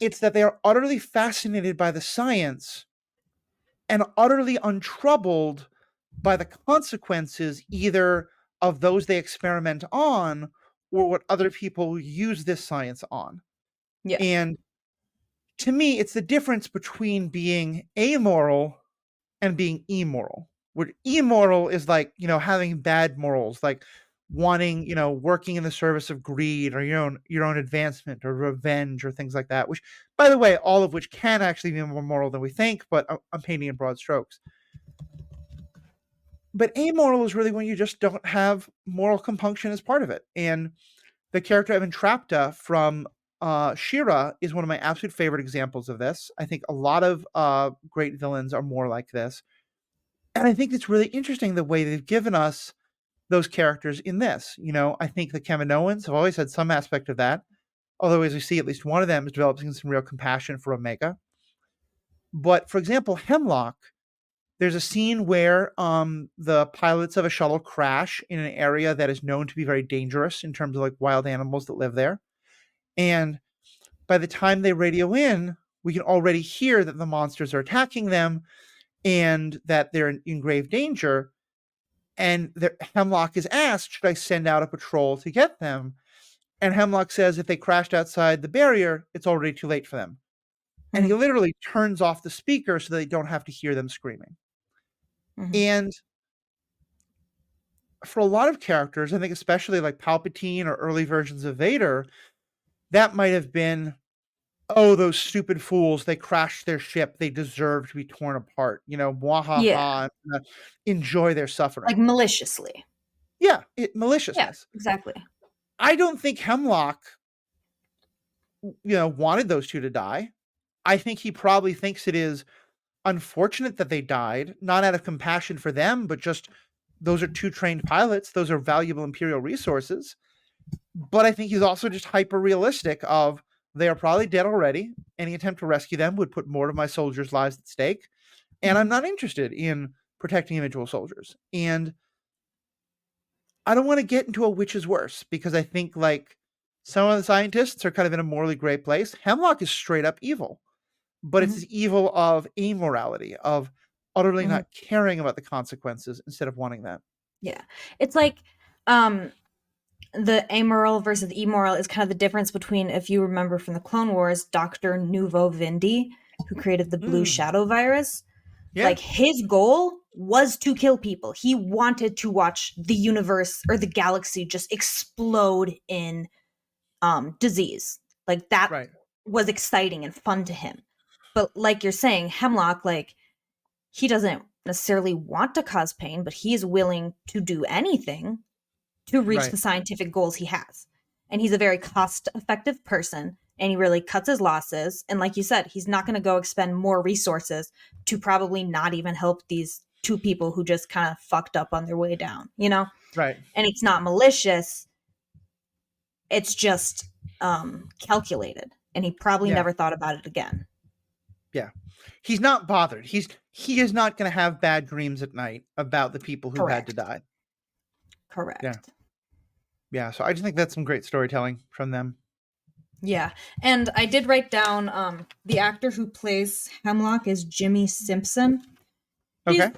It's that they are utterly fascinated by the science and utterly untroubled by the consequences, either of those they experiment on or what other people use this science on. Yeah. And to me, it's the difference between being amoral and being immoral. Where immoral is like, having bad morals, like wanting, working in the service of greed or your own advancement or revenge or things like that, which, by the way, all of which can actually be more moral than we think, but I'm painting in broad strokes. But amoral is really when you just don't have moral compunction as part of it. And the character of Entrapta from She-Ra is one of my absolute favorite examples of this. I think a lot of great villains are more like this. And I think it's really interesting the way they've given us those characters in this. I think the Kaminoans have always had some aspect of that. Although, as we see, at least one of them is developing some real compassion for Omega. But, for example, Hemlock, there's a scene where the pilots of a shuttle crash in an area that is known to be very dangerous in terms of like wild animals that live there. And by the time they radio in, we can already hear that the monsters are attacking them and that they're in grave danger. And Hemlock is asked, should I send out a patrol to get them? And Hemlock says if they crashed outside the barrier, it's already too late for them. And he literally turns off the speaker so they don't have to hear them screaming. Mm-hmm. And for a lot of characters, I think especially like Palpatine or early versions of Vader, that might have been, oh, those stupid fools, they crashed their ship, they deserve to be torn apart, Yeah. mwahaha, enjoy their suffering. Like maliciously. Yeah, Yeah, maliciousness. exactly. I don't think Hemlock, wanted those two to die. I think he probably thinks it is unfortunate that they died, not out of compassion for them, but just those are two trained pilots. Those are valuable Imperial resources. But I think he's also just hyper realistic of they are probably dead already. Any attempt to rescue them would put more of my soldiers' lives at stake. And I'm not interested in protecting individual soldiers. And I don't want to get into a which is worse, because I think like some of the scientists are kind of in a morally gray place. Hemlock is straight up evil, but it's this evil of amorality, of utterly not caring about the consequences instead of wanting that. Yeah. It's like the amoral versus the immoral is kind of the difference between, if you remember from the Clone Wars, Dr. Nuvo Vindi, who created the Blue Shadow virus. Yeah. Like, his goal was to kill people. He wanted to watch the universe or the galaxy just explode in disease. Like, that Right. was exciting and fun to him. But like you're saying, Hemlock, like, he doesn't necessarily want to cause pain, but he is willing to do anything to reach Right. the scientific goals he has. And he's a very cost-effective person, and he really cuts his losses. And like you said, he's not going to go expend more resources to probably not even help these two people who just kind of fucked up on their way down, Right. And it's not malicious. It's just calculated. And he probably never thought about it again. Yeah. He's not bothered. He is not going to have bad dreams at night about the people who had to die. Correct. Yeah. Yeah. So I just think that's some great storytelling from them. Yeah. And I did write down the actor who plays Hemlock is Jimmy Simpson. Okay.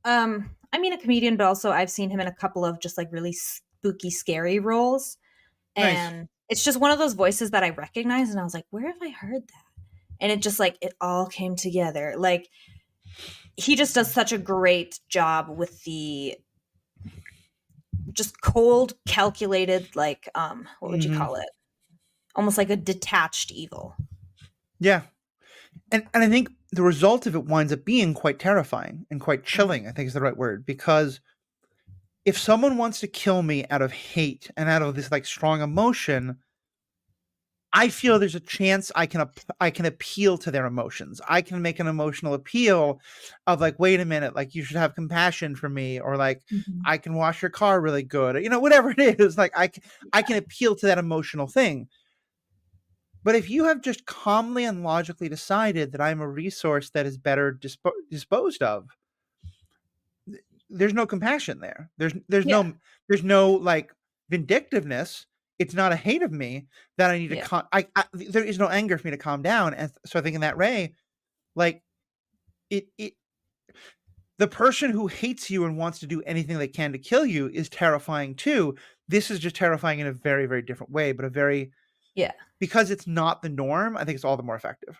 I mean, a comedian, but also I've seen him in a couple of just like really spooky, scary roles. And Nice. it's just one of those voices that I recognize. And I was like, where have I heard that? And it just like, it all came together. Like, he just does such a great job with the just cold, calculated, like, what would you call it? Almost like a detached evil. Yeah. And I think the result of it winds up being quite terrifying and quite chilling, I think is the right word, because if someone wants to kill me out of hate and out of this like strong emotion, I feel there's a chance I can appeal to their emotions. I can make an emotional appeal of like, wait a minute, like you should have compassion for me, or like Mhm. I can wash your car really good, whatever it is. Like I can appeal to that emotional thing. But if you have just calmly and logically decided that I'm a resource that is better disposed of, there's no compassion there. Yeah. There's no like vindictiveness. It's not a hate of me that I need to Yeah. there is no anger for me to calm down. And so I think in that way, like it the person who hates you and wants to do anything they can to kill you is terrifying too. This is just terrifying in a very, very different way, but a very Yeah. because it's not the norm, I think it's all the more effective.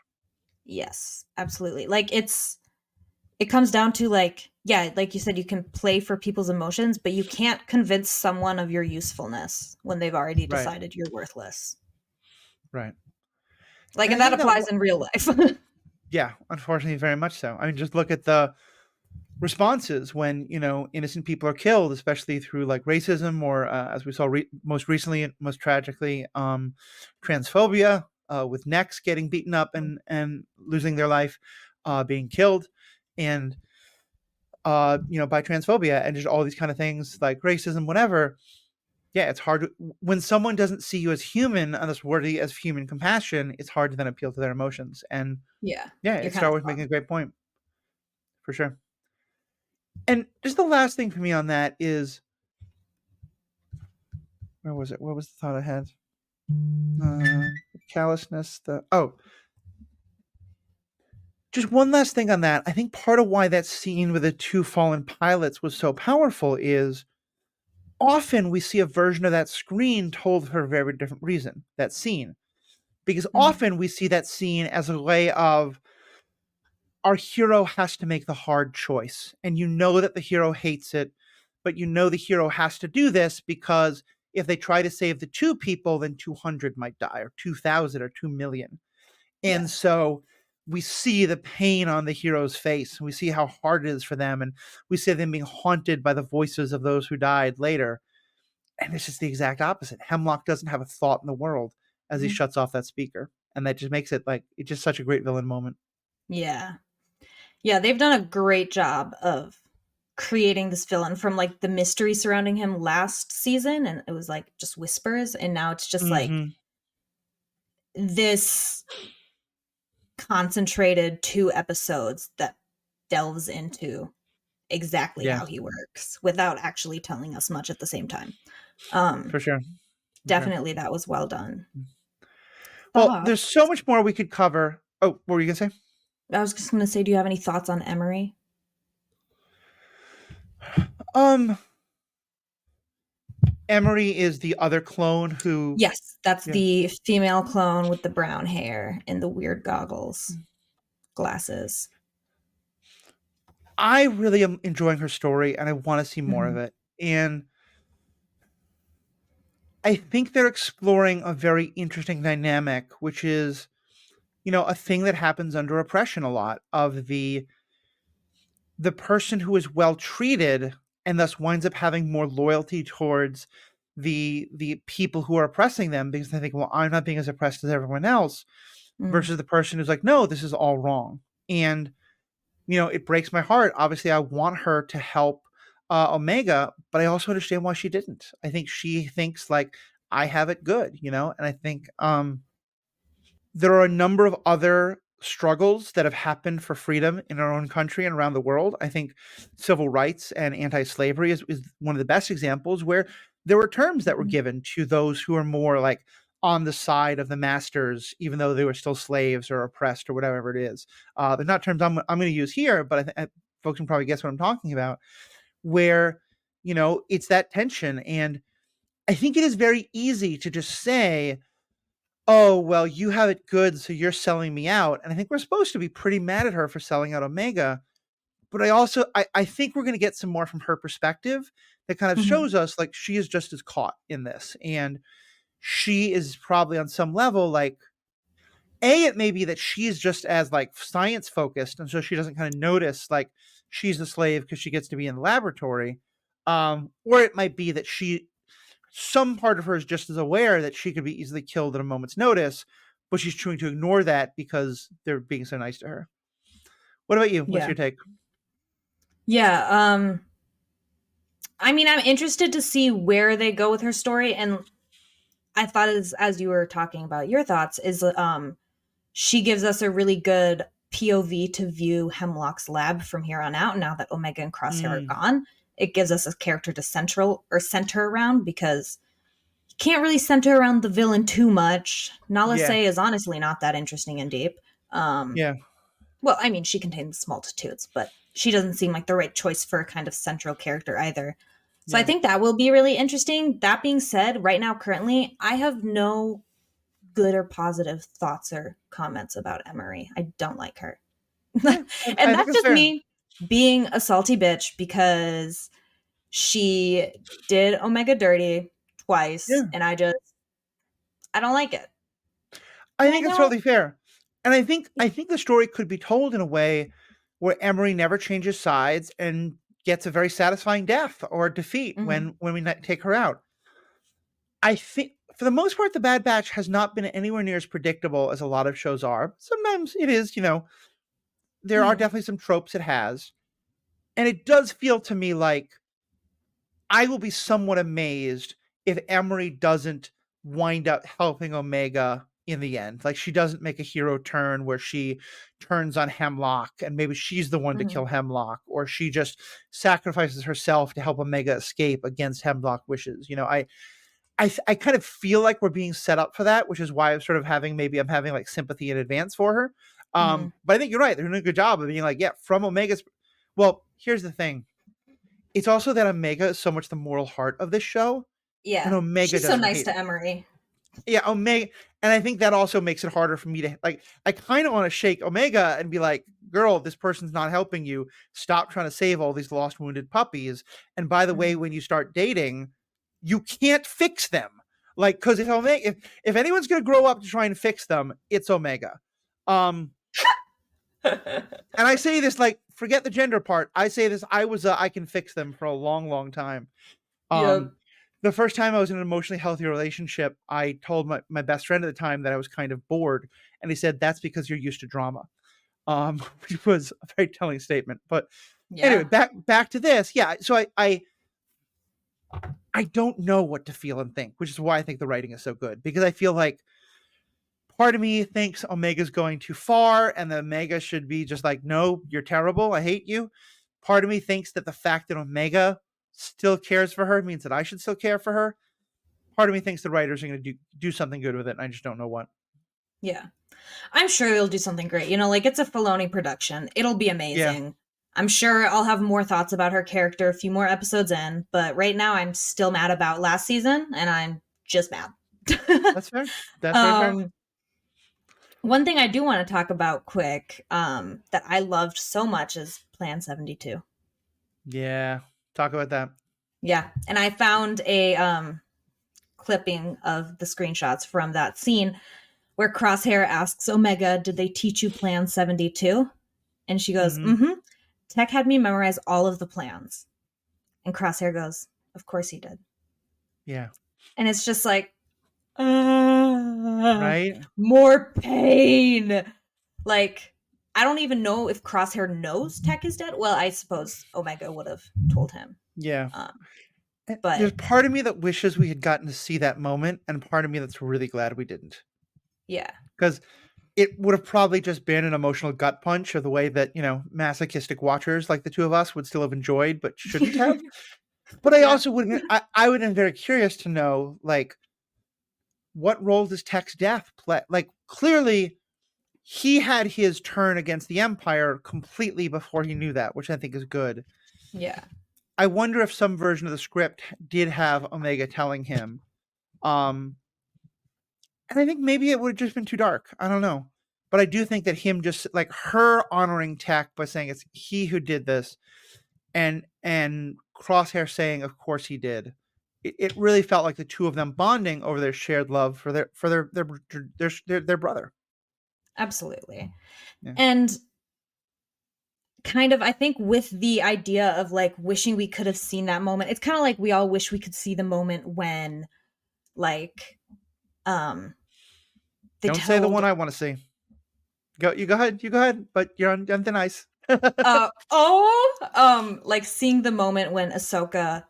Yes. Absolutely. Like it comes down to like, yeah, like you said, you can play for people's emotions, but you can't convince someone of your usefulness when they've already Right. decided you're worthless. Right. Like, And I and that think that applies in real life. yeah, unfortunately, very much so. I mean, just look at the responses when innocent people are killed, especially through like racism or as we saw most recently and most tragically, transphobia, with necks getting beaten up and losing their life, being killed, and by transphobia and just all these kind of things like racism, whatever. Yeah, it's hard when someone doesn't see you as human and as worthy as human compassion. It's hard to then appeal to their emotions. And Yeah. yeah, You're it kind Star of Wars making a great point for sure. And just the last thing for me on that is, where was it? What was the thought I had? Callousness. Just one last thing on that. I think part of why that scene with the two fallen pilots was so powerful is often we see a version of that screen told for a very different reason. That scene, because Mhm. often we see that scene as a way of our hero has to make the hard choice, and that the hero hates it, but the hero has to do this because if they try to save the two people, then 200 might die, or 2,000, or 2 million. And Yes. so we see the pain on the hero's face, and we see how hard it is for them, and we see them being haunted by the voices of those who died later. And it's just the exact opposite. Hemlock doesn't have a thought in the world as he Mhm. shuts off that speaker, and that just makes it like it's just such a great villain moment. Yeah. Yeah, they've done a great job of creating this villain from like the mystery surrounding him last season, and it was like just whispers, and now it's just like Mm-hmm. this concentrated 2 episodes that delves into exactly Yeah, how he works without actually telling us much at the same time. Um for sure. For sure. Definitely that was well done. Well, Thought there's so much more we could cover. Oh, what were you gonna say? I was just going to say, do you have any thoughts on Emery? Um, Emery is the other clone who, Yes, that's yeah, the female clone with the brown hair and the weird goggles, glasses. I really am enjoying her story, and I want to see more of Mhm. it. And I think they're exploring a very interesting dynamic, which is, a thing that happens under oppression a lot of the person who is well treated and thus winds up having more loyalty towards the people who are oppressing them because they think, well, I'm not being as oppressed as everyone else, Mm. versus the person who's like, no, this is all wrong. And it breaks my heart. Obviously, I want her to help Omega, but I also understand why she didn't. I think she thinks like I have it good, and I think there are a number of other struggles that have happened for freedom in our own country and around the world. I think civil rights and anti-slavery is one of the best examples where there were terms that were Mhm. given to those who are more like on the side of the masters, even though they were still slaves or oppressed or whatever it is. They're not terms I'm going to use here, but folks can probably guess what I'm talking about. Where it's that tension, and I think it is very easy to just say, oh, well, you have it good, so you're selling me out. And I think we're supposed to be pretty mad at her for selling out Omega. But I think we're going to get some more from her perspective that kind of Mhm. shows us like she is just as caught in this. And she is probably on some level like, it may be that she's just as like science focused. And so she doesn't kind of notice like she's a slave because she gets to be in the laboratory. Or it might be that some part of her is just as aware that she could be easily killed at a moment's notice, but she's choosing to ignore that because they're being so nice to her. What about you? What's Yeah. your take? Yeah. I mean, I'm interested to see where they go with her story. And I thought as you were talking about your thoughts is, she gives us a really good POV to view Hemlock's lab from here on out. Now that Omega and Crosshair are gone, it gives us a character to center around, because you can't really center around the villain too much. Nala Yeah. Se is honestly not that interesting and deep. Yeah. Well, I mean, she contains multitudes, but she doesn't seem like the right choice for a kind of central character either. So I Yeah. think that will be really interesting. That being said, right now, currently, I have no good or positive thoughts or comments about Emery. I don't like her. Yeah. And I think that's it's just fair. me being a salty bitch because she did Omega dirty twice, Yeah. and I don't like it. I And I think it's know. totally fair. And I think the story could be told in a way where Emery never changes sides and gets a very satisfying death or defeat Mhm. when we take her out. I think for the most part, the Bad Batch has not been anywhere near as predictable as a lot of shows are. Sometimes it is, there are Mhm. definitely some tropes it has. And it does feel to me like I will be somewhat amazed if Emery doesn't wind up helping Omega in the end. Like she doesn't make a hero turn where she turns on Hemlock and maybe she's the one to Mhm. kill Hemlock, or she just sacrifices herself to help Omega escape against Hemlock wishes. I kind of feel like we're being set up for that, which is why I'm having like sympathy in advance for her. Mhm. But I think you're right. They're doing a good job of being like, yeah, from Omega's. Well, here's the thing. It's also that Omega is so much the moral heart of this show, and Yeah. Omega She's so doesn't nice hate. to Emery. Yeah, Omega, and I think that also makes it harder for me to like. I kind of want to shake Omega and be like, "Girl, this person's not helping you. Stop trying to save all these lost, wounded puppies." And by the way, Mhm. when you start dating, you can't fix them. Like, because if anyone's gonna grow up to try and fix them, it's Omega. Um, and I say this like, forget the gender part. I say this. I was I can fix them for a long, long time. Um, Yep. the first time I was in an emotionally healthy relationship, I told my best friend at the time that I was kind of bored, and he said, "That's because you're used to drama," which was a very telling statement. But anyway, Yeah. back to this. Yeah, so I don't know what to feel and think, which is why I think the writing is so good, because I feel like part of me thinks Omega's going too far, and the Omega should be just like, "No, you're terrible. I hate you." Part of me thinks that the fact that Omega still cares for her means that I should still care for her. Part of me thinks the writers are going to do something good with it, and I just don't know what. Yeah. I'm sure they'll do something great. Like it's a Filoni production. It'll be Yeah, amazing. I'm sure I'll have more thoughts about her character a few more episodes in, but right now I'm still mad about last season and I'm just mad. that's fair. That's very fair. um One thing I do want to talk about quick, that I loved so much is Plan 72. Yeah, talk about that. Yeah. And I found a clipping of the screenshots from that scene where Crosshair asks Omega, "Did they teach you Plan 72?" And she goes, Hmm. "Mm-hmm. Tech had me memorize all of the plans." And Crosshair goes, "Of course he did." Yeah. And it's just like, Right. more pain. Like, I don't even know if Crosshair knows Tech is dead. Well, I suppose Omega would have told him. Yeah. Um, There's but part of me that wishes we had gotten to see that moment, and part of me that's really glad we didn't, yeah. because it would have probably just been an emotional gut punch of the way that masochistic watchers like the two of us would still have enjoyed, but shouldn't have. But I Yeah. also would. I would have been very curious to know, like, what role does Tech's death play? Like, clearly, he had his turn against the Empire completely before he knew that, which I think is good. Yeah. I wonder if some version of the script did have Omega telling him. Um, and I think maybe it would have just been too dark. I don't know. But I do think that him just like her honoring Tech by saying it's he who did this, and Crosshair saying, "Of course he did." It really felt like the two of them bonding over their shared love for their brother. Absolutely. Yeah. And kind of, I think, with the idea of like wishing we could have seen that moment. It's kind of like we all wish we could see the moment when like they Don't say the told one I want to see. You go ahead. You go ahead. But you're on thin ice. like seeing the moment when Ahsoka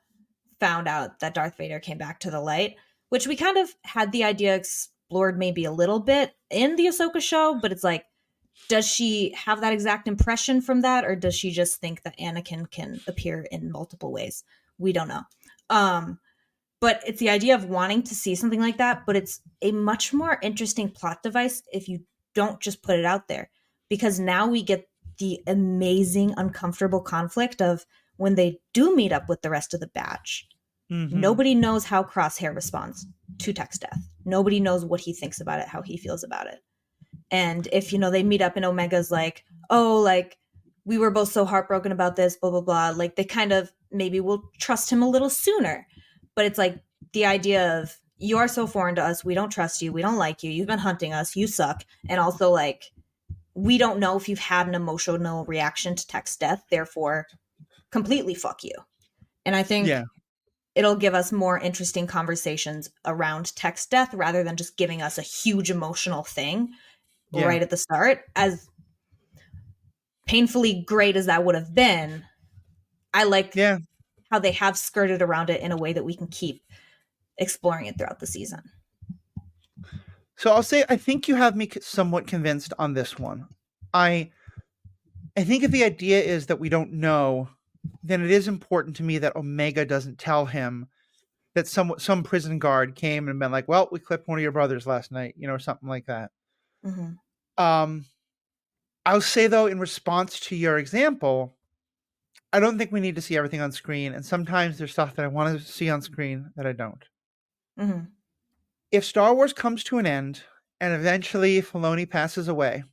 found out that Darth Vader came back to the light, which we kind of had the idea explored maybe a little bit in the Ahsoka show, but it's like, does she have that exact impression from that, or does she just think that Anakin can appear in multiple ways? We don't know. But it's the idea of wanting to see something like that, but it's a much more interesting plot device if you don't just put it out there. Because now we get the amazing, uncomfortable conflict of when they do meet up with the rest of the batch. Mm-hmm. Nobody knows how Crosshair responds to Tech's death. Nobody knows what he thinks about it, how he feels about it. And if, you know, they meet up and Omega's like, oh, like, we were both so heartbroken about this, blah, blah, blah. Like, they kind of maybe will trust him a little sooner. But it's like the idea of, you are so foreign to us. We don't trust you. We don't like you. You've been hunting us. You suck. And also, like, we don't know if you've had an emotional reaction to Tech's death. Therefore, completely fuck you. And I think it'll give us more interesting conversations around Tech's death rather than just giving us a huge emotional thing right at the start. As painfully great as that would have been, I like how they have skirted around it in a way that we can keep exploring it throughout the season. So I'll say, I think you have me somewhat convinced on this one. I think if the idea is that we don't know, then it is important to me that Omega doesn't tell him that some prison guard came and been like, well, we clipped one of your brothers last night, you know, or something like that. Mm-hmm. I'll say, though, in response to your example, I don't think we need to see everything on screen. And sometimes there's stuff that I want to see on screen that I don't. Mm-hmm. If Star Wars comes to an end and eventually Filoni passes away,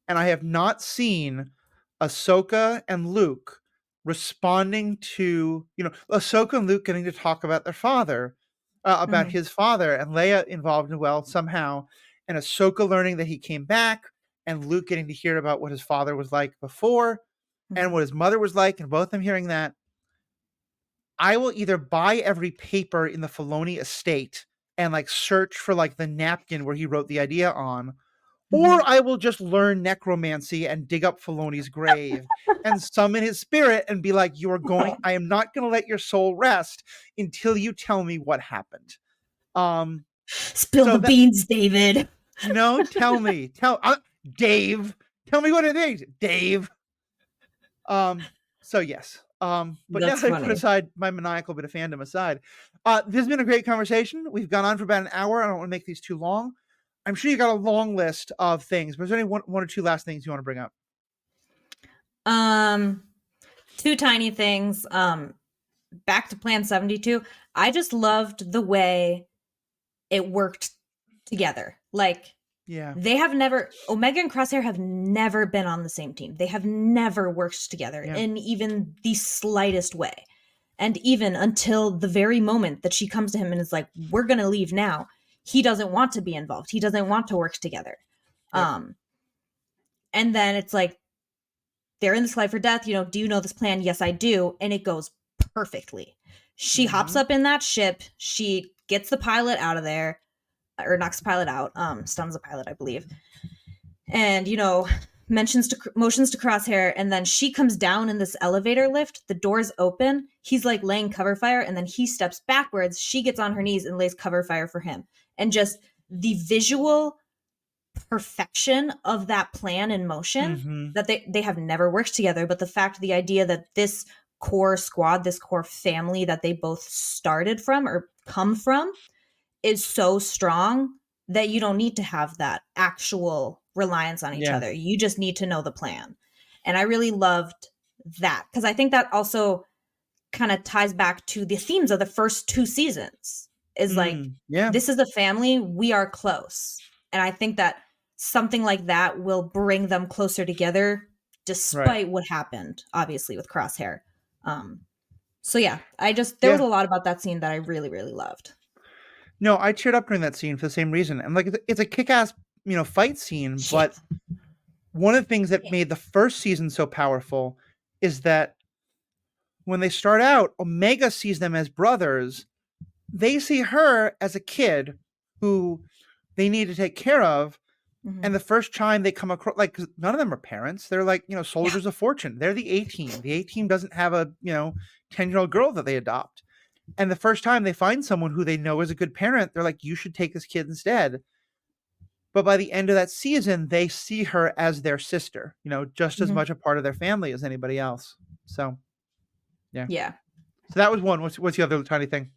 and I have not seen Ahsoka and Luke responding to, you know, Ahsoka and Luke getting to talk about their father, about his father, and Leia involved in, well, somehow, and Ahsoka learning that he came back, and Luke getting to hear about what his father was like before, and what his mother was like, and both of them hearing that, I will either buy every paper in the Filoni estate and like search for like the napkin where he wrote the idea on, or I will just learn necromancy and dig up Filoni's grave and summon his spirit and be like, I am not going to let your soul rest until you tell me what happened. Spill the beans, David. No, tell me. Dave. Tell me what it is, Dave. So yes. But now that I put aside my maniacal bit of fandom aside, this has been a great conversation. We've gone on for about an hour. I don't want to make these too long. I'm sure you got a long list of things, but is there any one or two last things you want to bring up? Two tiny things. Back to Plan 72. I just loved the way it worked together. Like, they have never, Omega and Crosshair have never been on the same team. They have never worked together in even the slightest way. And even until the very moment that she comes to him and is like, we're going to leave now, he doesn't want to be involved. He doesn't want to work together. And then it's like, they're in this life or death. You know, do you know this plan? Yes, I do. And it goes perfectly. She hops up in that ship. She gets the pilot out of there, or knocks the pilot out, stuns the pilot, I believe. And, you know, motions to Crosshair. And then she comes down in this elevator lift. The doors open. He's like laying cover fire. And then he steps backwards. She gets on her knees and lays cover fire for him. And just the visual perfection of that plan in motion, that they have never worked together. But the idea that this core squad, this core family that they both started from or come from is so strong that you don't need to have that actual reliance on each other. You just need to know the plan. And I really loved that, because I think that also kind of ties back to the themes of the first two seasons. Is like, this is a family, we are close. And I think that something like that will bring them closer together, despite what happened, obviously, with Crosshair. So yeah, there was a lot about that scene that I really, really loved. No, I cheered up during that scene for the same reason. And like, it's a kick-ass, you know, fight scene, but one of the things that made the first season so powerful is that when they start out, Omega sees them as brothers. They see her as a kid who they need to take care of. Mhm. And the first time they come across, like, 'cause none of them are parents. They're like, soldiers of fortune. They're the A team. The A team doesn't have a, 10-year-old girl that they adopt. And the first time they find someone who they know is a good parent, they're like, you should take this kid instead. But by the end of that season, they see her as their sister, just as Mhm. much a part of their family as anybody else. So, yeah. Yeah. So that was one. What's the other tiny thing?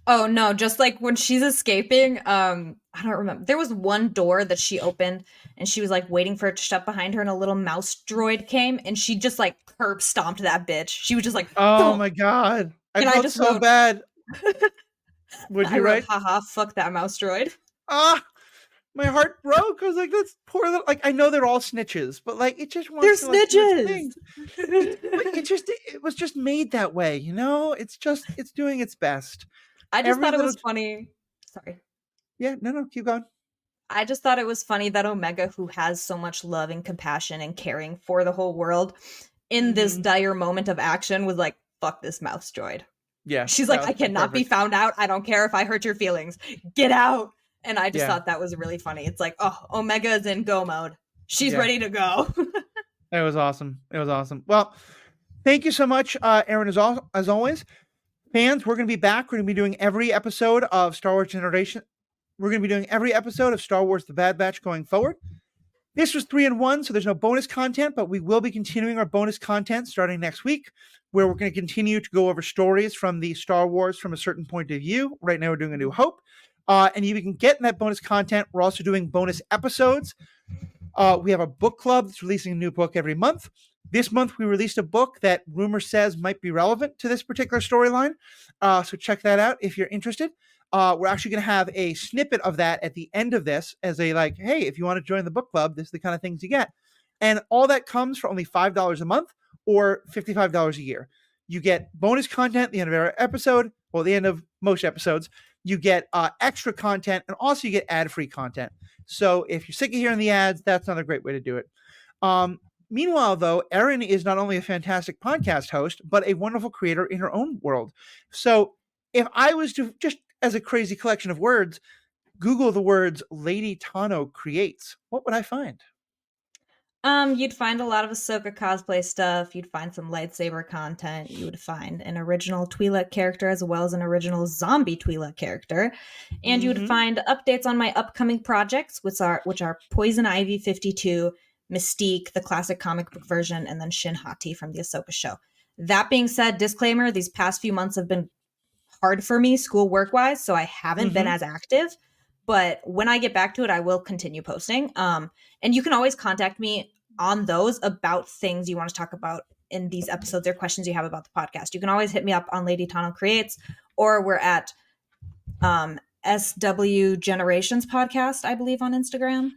Oh no, just like when she's escaping, I don't remember. There was one door that she opened and she was like waiting for it to shut behind her and a little mouse droid came and she just like curb stomped that bitch. She was just like, oh thump. my God. I And felt I just so wrote, bad. Would I you wrote, write? haha, fuck that mouse droid. Ah, my heart broke. I was like, that's poor little, like, I know they're all snitches, but like, it just They're wants to like do its snitches. thing. It was just made that way, it's doing its best. I just Every thought it little was funny. Sorry. Yeah, no, keep going. I just thought it was funny that Omega, who has so much love and compassion and caring for the whole world, in this dire moment of action was like, fuck this mouse droid. Yeah. She's like, I cannot be found out. I don't care if I hurt your feelings. Get out. And I just thought that was really funny. It's like, oh, Omega is in go mode. She's ready to go. It was awesome. It was awesome. Well, thank you so much, Erin, as always. Fans, we're going to be back. We're going to be doing every episode of Star Wars Generation. We're going to be doing every episode of Star Wars The Bad Batch going forward. This was 3-in-1, so there's no bonus content, but we will be continuing our bonus content starting next week, where we're going to continue to go over stories from the Star Wars from a certain point of view. Right now, we're doing A New Hope. And you can get in that bonus content. We're also doing bonus episodes. We have a book club that's releasing a new book every month. This month, we released a book that rumor says might be relevant to this particular storyline. So check that out if you're interested. We're actually going to have a snippet of that at the end of this as a like, hey, if you want to join the book club, this is the kind of things you get. And all that comes for only $5 a month or $55 a year. You get bonus content at the end of every episode, well, the end of most episodes. You get extra content, and also you get ad-free content. So if you're sick of hearing the ads, that's another great way to do it. Meanwhile, though, Erin is not only a fantastic podcast host, but a wonderful creator in her own world. So if I was to, just as a crazy collection of words, Google the words Lady Tano creates, what would I find? You'd find a lot of Ahsoka cosplay stuff. You'd find some lightsaber content. You would find an original Twi'lek character as well as an original zombie Twi'lek character. And you would find updates on my upcoming projects, which are Poison Ivy 52, Mystique, the classic comic book version, and then Shin Hati from the Ahsoka show. That being said, disclaimer, these past few months have been hard for me school work-wise, so I haven't been as active. But when I get back to it, I will continue posting. And you can always contact me on those about things you want to talk about in these episodes or questions you have about the podcast. You can always hit me up on Lady Tano Creates, or we're at SW Generations Podcast, I believe, on Instagram.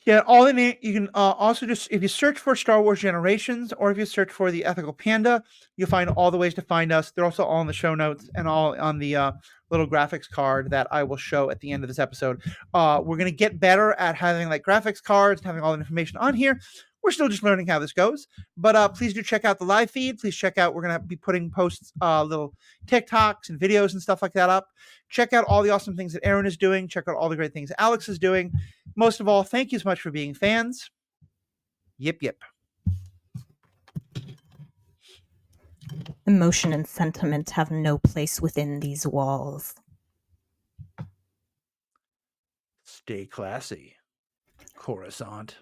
Yeah, all in it. You can also just, if you search for Star Wars Generations, or if you search for the Ethical Panda, you'll find all the ways to find us. They're also all in the show notes and all on the little graphics card that I will show at the end of this episode. We're going to get better at having like graphics cards and having all the information on here. We're still just learning how this goes, but please do check out the live feed. Please check out, we're going to be putting posts, little TikToks and videos and stuff like that up. Check out all the awesome things that Erin is doing. Check out all the great things Alex is doing. Most of all, thank you so much for being fans. Yip, yip. Emotion and sentiment have no place within these walls. Stay classy, Coruscant.